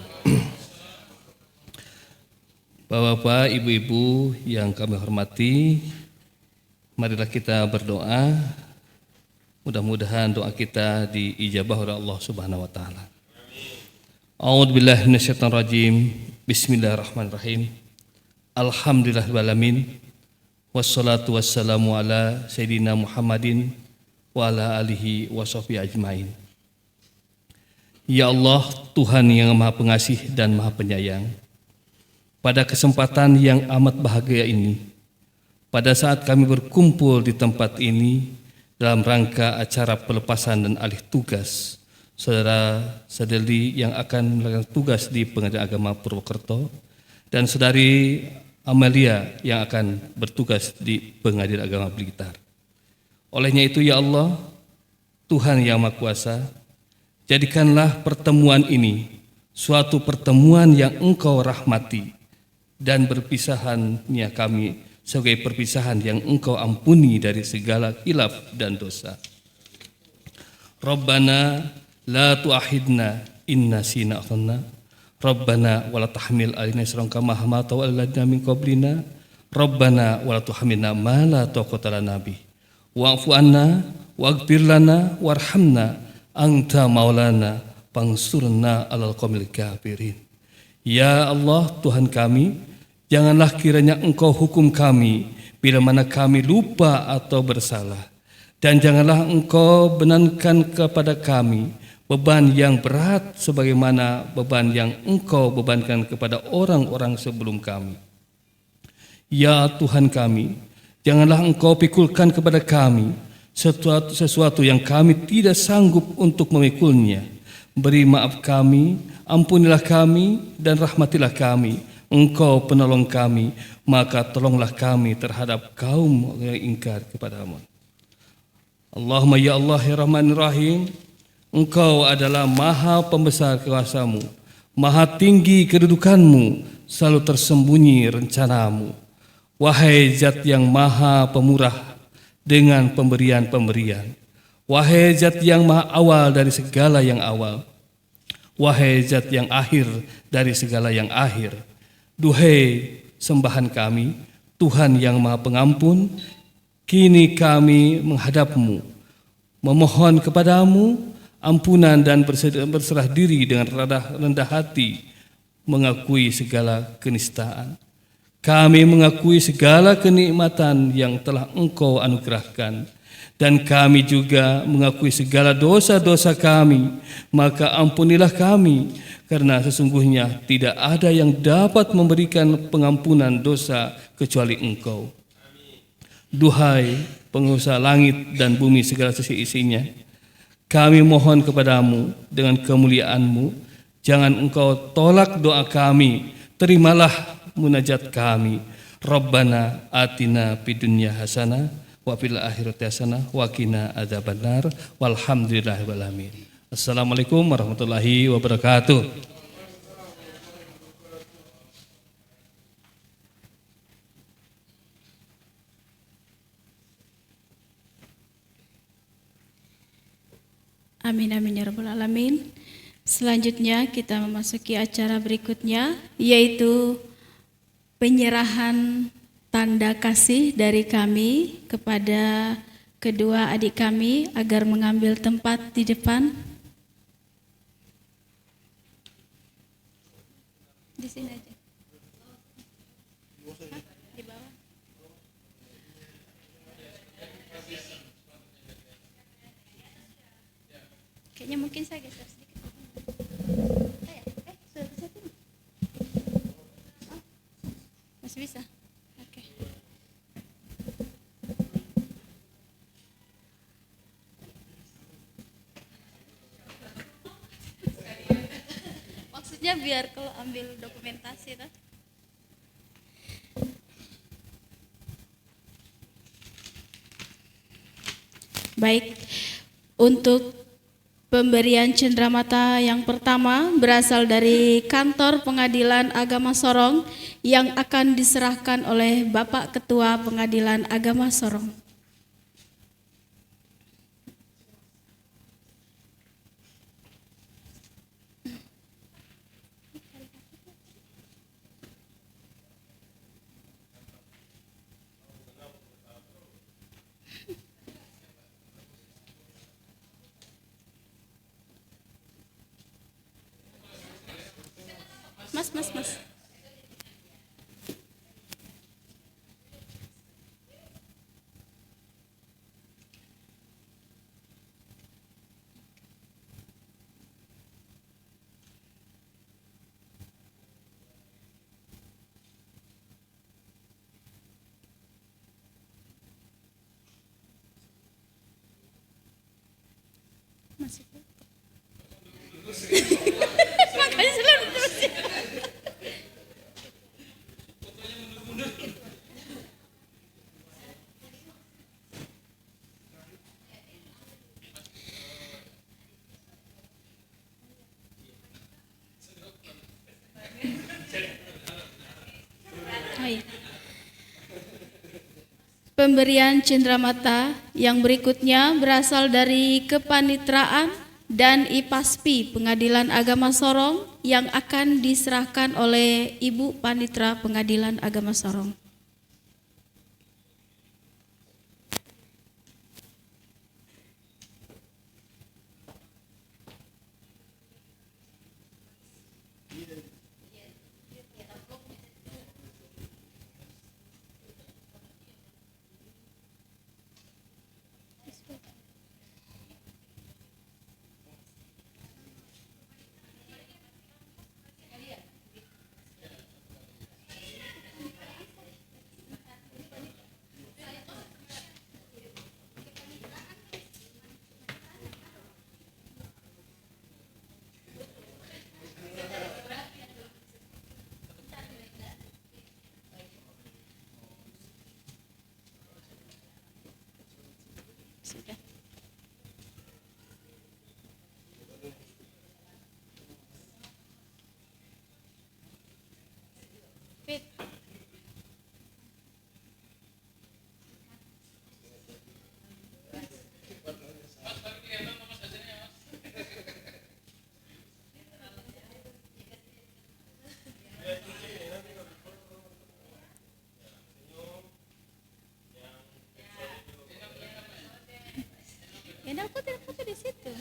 Bapak-bapak, ibu-ibu yang kami hormati, marilah kita berdoa. Mudah-mudahan doa kita diijabah oleh Allah Subhanahu wa taala. A'udzubillahi minasyaitonirrajim. Bismillahirrahmanirrahim. Alhamdulillahirabbil alamin. Wassalatu wassalamu ala sayyidina Muhammadin wa ala alihi wa sahbihi ajmain. Ya Allah, Tuhan yang Maha Pengasih dan Maha Penyayang, pada kesempatan yang amat bahagia ini, pada saat kami berkumpul di tempat ini dalam rangka acara pelepasan dan alih tugas Saudara Sadeli yang akan melakukan tugas di Pengadilan Agama Purwokerto dan Saudari Amalia yang akan bertugas di Pengadilan Agama Blitar. Olehnya itu ya Allah, Tuhan yang Maha Kuasa, jadikanlah pertemuan ini suatu pertemuan yang Engkau rahmati dan perpisahannya kami sebagai perpisahan yang Engkau ampuni dari segala khilaf dan dosa. Rabbana la tu'ahidna inna sina akhna. Rabbana wa la tahmil alaina isran kama hamaltahu 'alal ladzina min qablina. Rabbana wa la tuhammilna ma la taqata lana bih. Wa'fu anna waghfir lana warhamna anta maulana pangsurna 'alal qaumil kafirin. Ya Allah, Tuhan kami, janganlah kiranya Engkau hukum kami bila mana kami lupa atau bersalah, dan janganlah Engkau benarkan kepada kami beban yang berat sebagaimana beban yang Engkau bebankan kepada orang-orang sebelum kami. Ya Tuhan kami, janganlah Engkau pikulkan kepada kami sesuatu yang kami tidak sanggup untuk memikulnya. Beri maaf kami, ampunilah kami, dan rahmatilah kami. Engkau penolong kami, maka tolonglah kami terhadap kaum yang ingkar kepadamu. Allahumma ya Allah ya Rahman Rahim, Engkau adalah maha pembesar kuasamu, maha tinggi kedudukanmu, selalu tersembunyi rencanamu. Wahai zat yang maha pemurah dengan pemberian-pemberian, wahai zat yang maha awal dari segala yang awal, wahai zat yang akhir dari segala yang akhir. Duhai sembahan kami, Tuhan yang maha pengampun, kini kami menghadap-Mu, memohon kepadamu ampunan dan berserah diri dengan rendah hati, mengakui segala kenistaan. Kami mengakui segala kenikmatan yang telah Engkau anugerahkan, dan kami juga mengakui segala dosa-dosa kami, maka ampunilah kami, karena sesungguhnya tidak ada yang dapat memberikan pengampunan dosa kecuali Engkau. Duhai penguasa langit dan bumi segala sisi-isinya, kami mohon kepadamu dengan kemuliaan-Mu, jangan Engkau tolak doa kami, terimalah munajat kami. Rabbana atina fid dunya hasanah wa fil akhirati hasanah wa qina adzabannar walhamdulillahirabbil alamin. Assalamualaikum warahmatullahi wabarakatuh. Amin amin ya rabbal alamin. Selanjutnya kita memasuki acara berikutnya, yaitu penyerahan tanda kasih dari kami kepada kedua adik kami agar mengambil tempat di depan. Di sini aja. Di bawah. Kayaknya mungkin saya geser sedikit. Sudah bisa tuh? Oh, masih bisa? Oke. Maksudnya biar kalau ambil dokumentasi tuh. Baik, untuk pemberian cenderamata yang pertama berasal dari Kantor Pengadilan Agama Sorong yang akan diserahkan oleh Bapak Ketua Pengadilan Agama Sorong. Mas. Masih. Makanya selalu terusin. Pemberian cenderamata yang berikutnya berasal dari Kepanitraan dan IPASPI Pengadilan Agama Sorong yang akan diserahkan oleh Ibu Panitra Pengadilan Agama Sorong. Sudah. Fit. Ya, aku tidak foto di situ.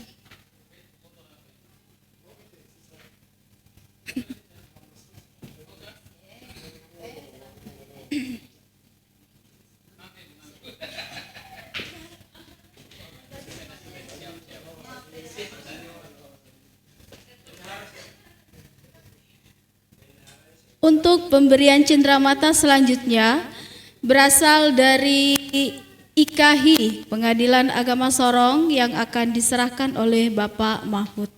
Untuk pemberian cenderamata selanjutnya berasal dari IKAHI Pengadilan Agama Sorong yang akan diserahkan oleh Bapak Mahfud.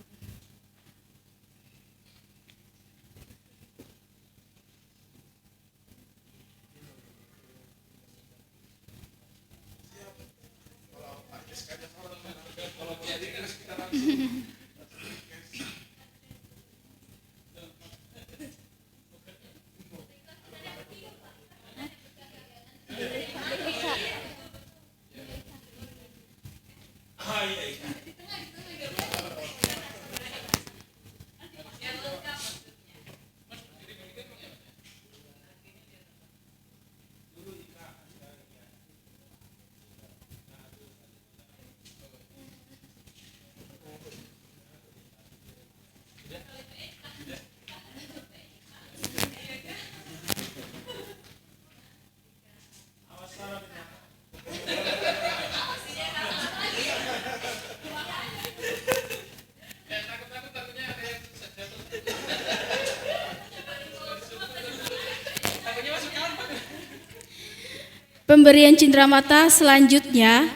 Pemberian cindramata selanjutnya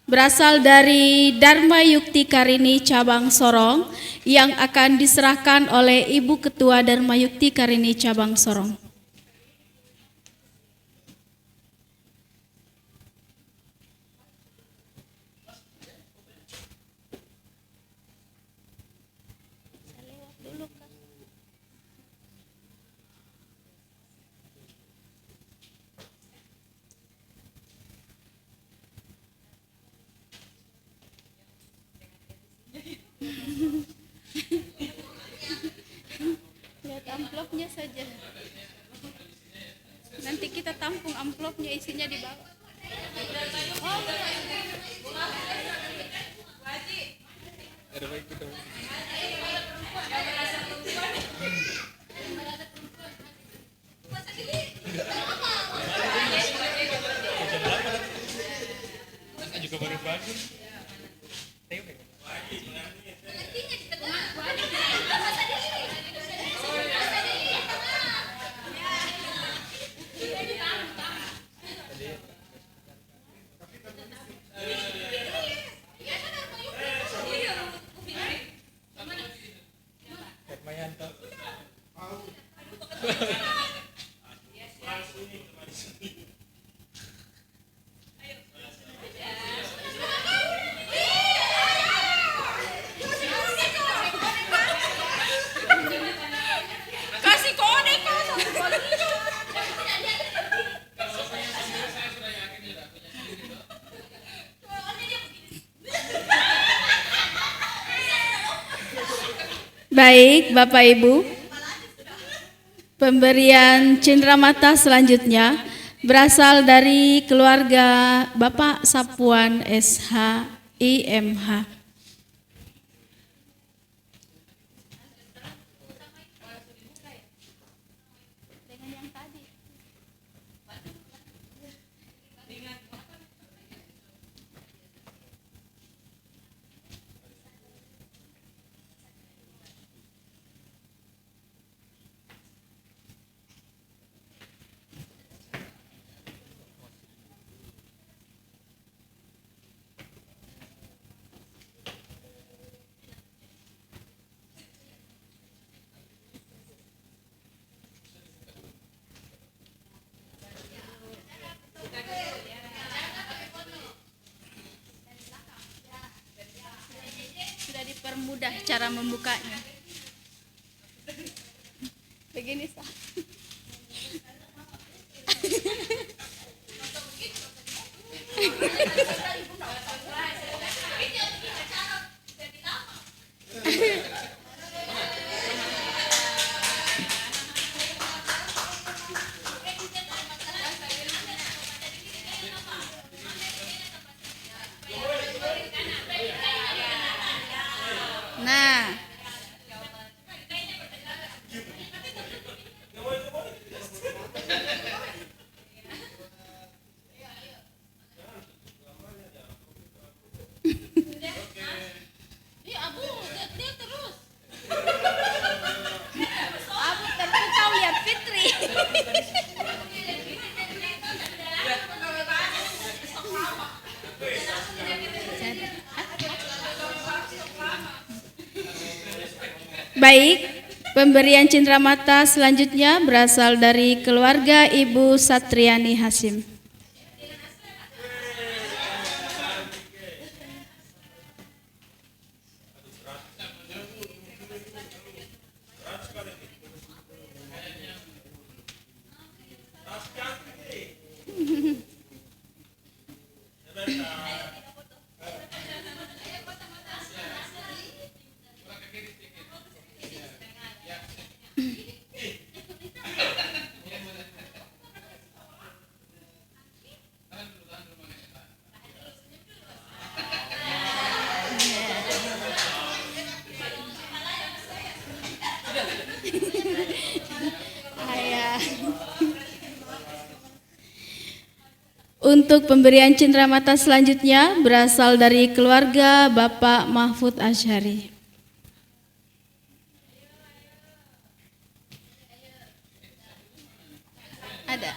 berasal dari Dharma Yukti Karini Cabang Sorong yang akan diserahkan oleh Ibu Ketua Dharma Yukti Karini Cabang Sorong. Lihat amplopnya saja. Nanti kita tampung amplopnya, isinya di bawah. Baik, Bapak Ibu. Pemberian cindramata selanjutnya berasal dari keluarga Bapak Sapuan SH IMH. Sudah dipermudah cara membukanya. Begini sah. Nah, Abu terpukau lihat Fitri. Baik, pemberian cindramata selanjutnya berasal dari keluarga Ibu Satriani Hasim. Untuk pemberian cindramata selanjutnya berasal dari keluarga Bapak Mahfud Asyari. Ada.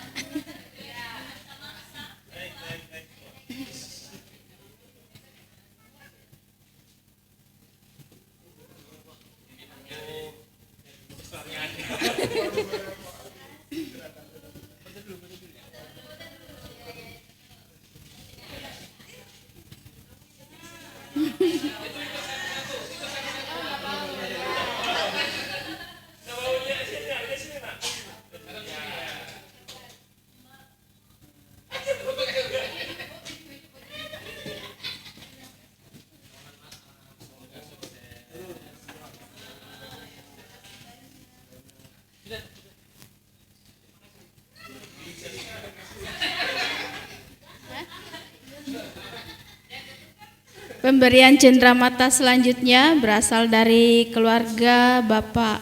Pemberian cenderamata selanjutnya berasal dari keluarga Bapak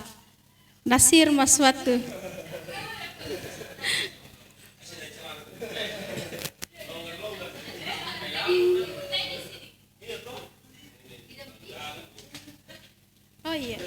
Nasir Maswatu. Oh iya.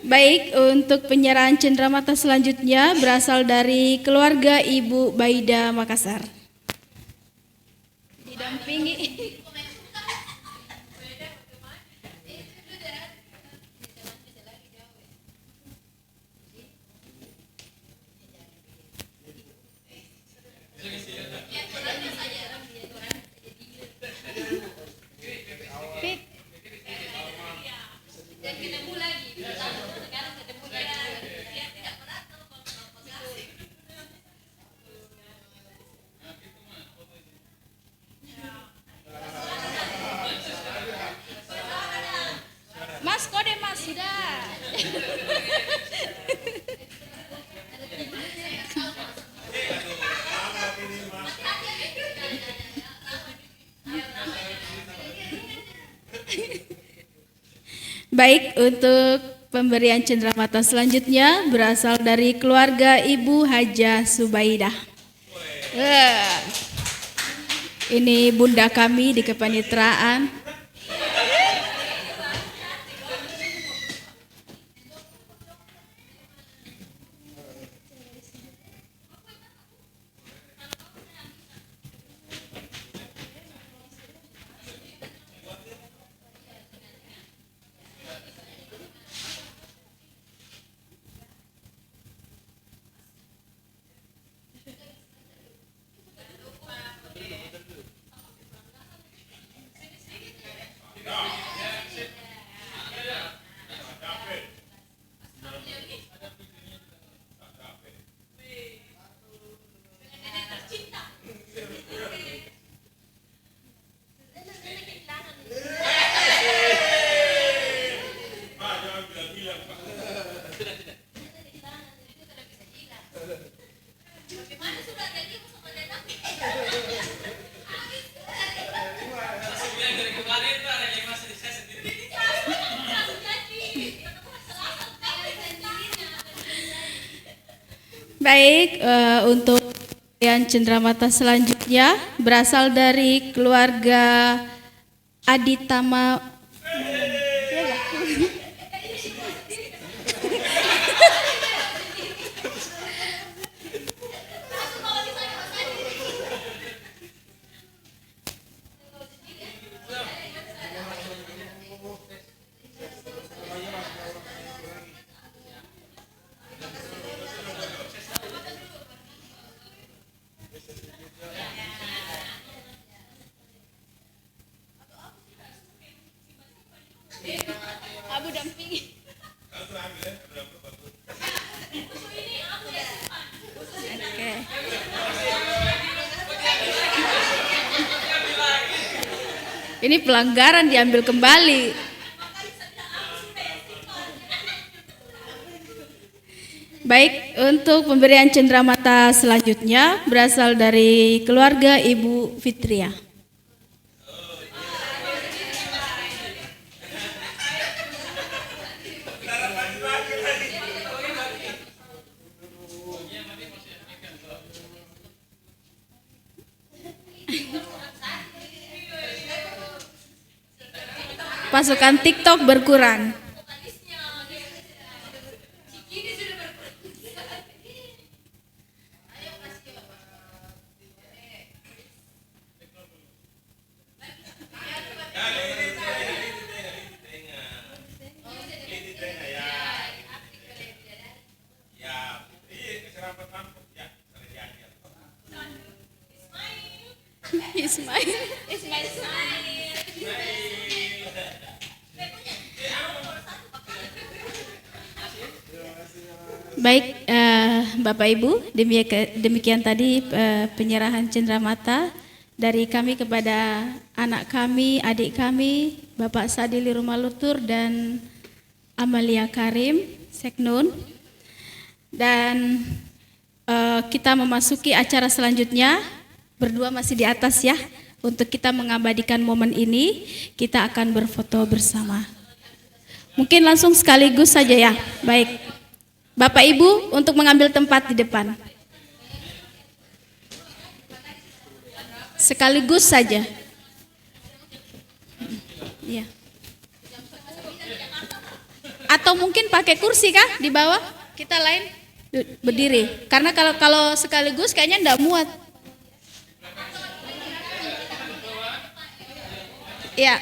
Baik, untuk penyerahan cenderamata selanjutnya berasal dari keluarga Ibu Baida Makassar. Didampingi. Mas, kode mas, sudah. Baik, untuk pemberian cenderamata selanjutnya berasal dari keluarga Ibu Hajah Subaidah. Ini bunda kami di kepanitraan. Baik, untuk yang cenderamata selanjutnya berasal dari keluarga Aditama. Ini pelanggaran, diambil kembali. Baik, untuk pemberian cenderamata selanjutnya berasal dari keluarga Ibu Fitria. Pasukan TikTok berkurang. Ismail. Baik, Bapak Ibu, demikian tadi penyerahan cenderamata dari kami kepada anak kami, adik kami, Bapak Sadili Rumalutur dan Amalia Karim Seknun. Dan kita memasuki acara selanjutnya. Berdua masih di atas ya. Untuk kita mengabadikan momen ini, kita akan berfoto bersama. Mungkin langsung sekaligus saja ya. Baik. Bapak Ibu untuk mengambil tempat di depan. Sekaligus saja. Iya. Atau mungkin pakai kursi kah di bawah? Kita lain berdiri. Karena kalau sekaligus kayaknya enggak muat. Ya.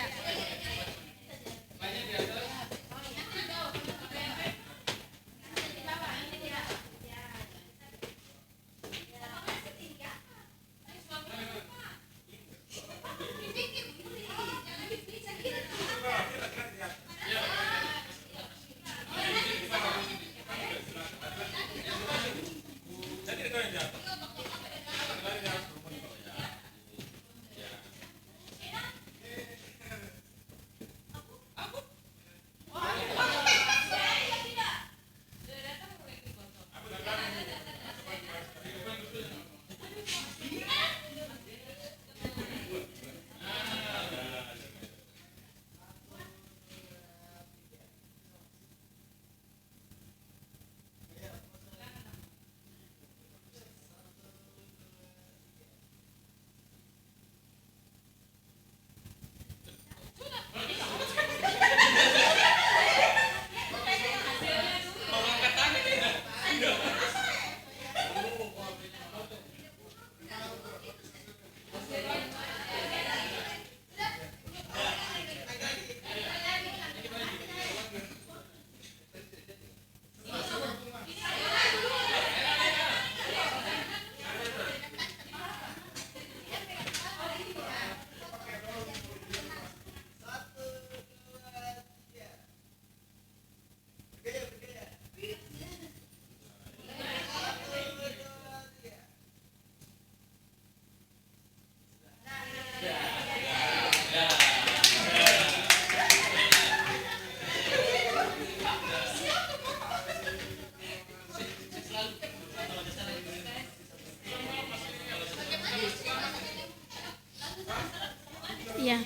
Iya.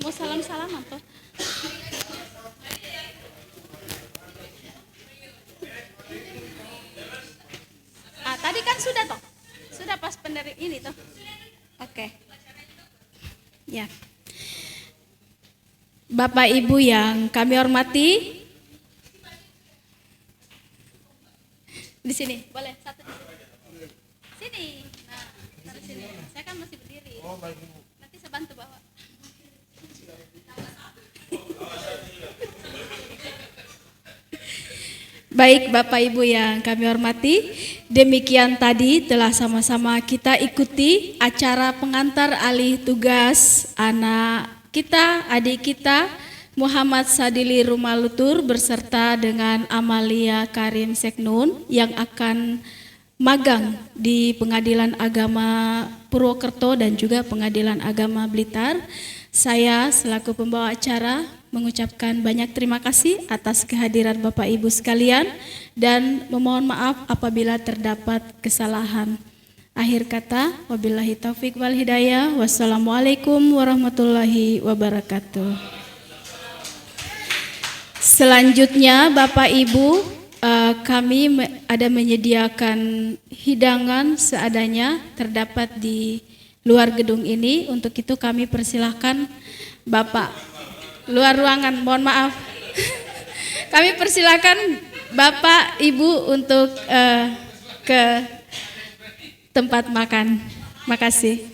Mau salam-salaman toh? Tadi kan sudah toh? Sudah pas pendiri ini toh? Oke. Ya. Bapak Ibu yang kami hormati, di sini boleh satu di sini. Sini. Nah, taruh sini. Saya kan masih berdiri. Nanti saya bantu bawa. Baik Bapak Ibu yang kami hormati, demikian tadi telah sama-sama kita ikuti acara pengantar alih tugas anak kita, adik kita Muhammad Sadili Rumalutur beserta dengan Amalia Karim Seknun yang akan magang di Pengadilan Agama Purwokerto dan juga Pengadilan Agama Blitar. Saya selaku pembawa acara mengucapkan banyak terima kasih atas kehadiran Bapak Ibu sekalian dan memohon maaf apabila terdapat kesalahan. Akhir kata, wabillahi taufik wal hidayah. Wassalamualaikum warahmatullahi wabarakatuh. Selanjutnya Bapak Ibu, kami ada menyediakan hidangan seadanya terdapat di luar gedung ini. Untuk itu kami persilahkan Bapak luar ruangan, mohon maaf. Kami persilahkan Bapak Ibu untuk ke tempat makan. Makasih.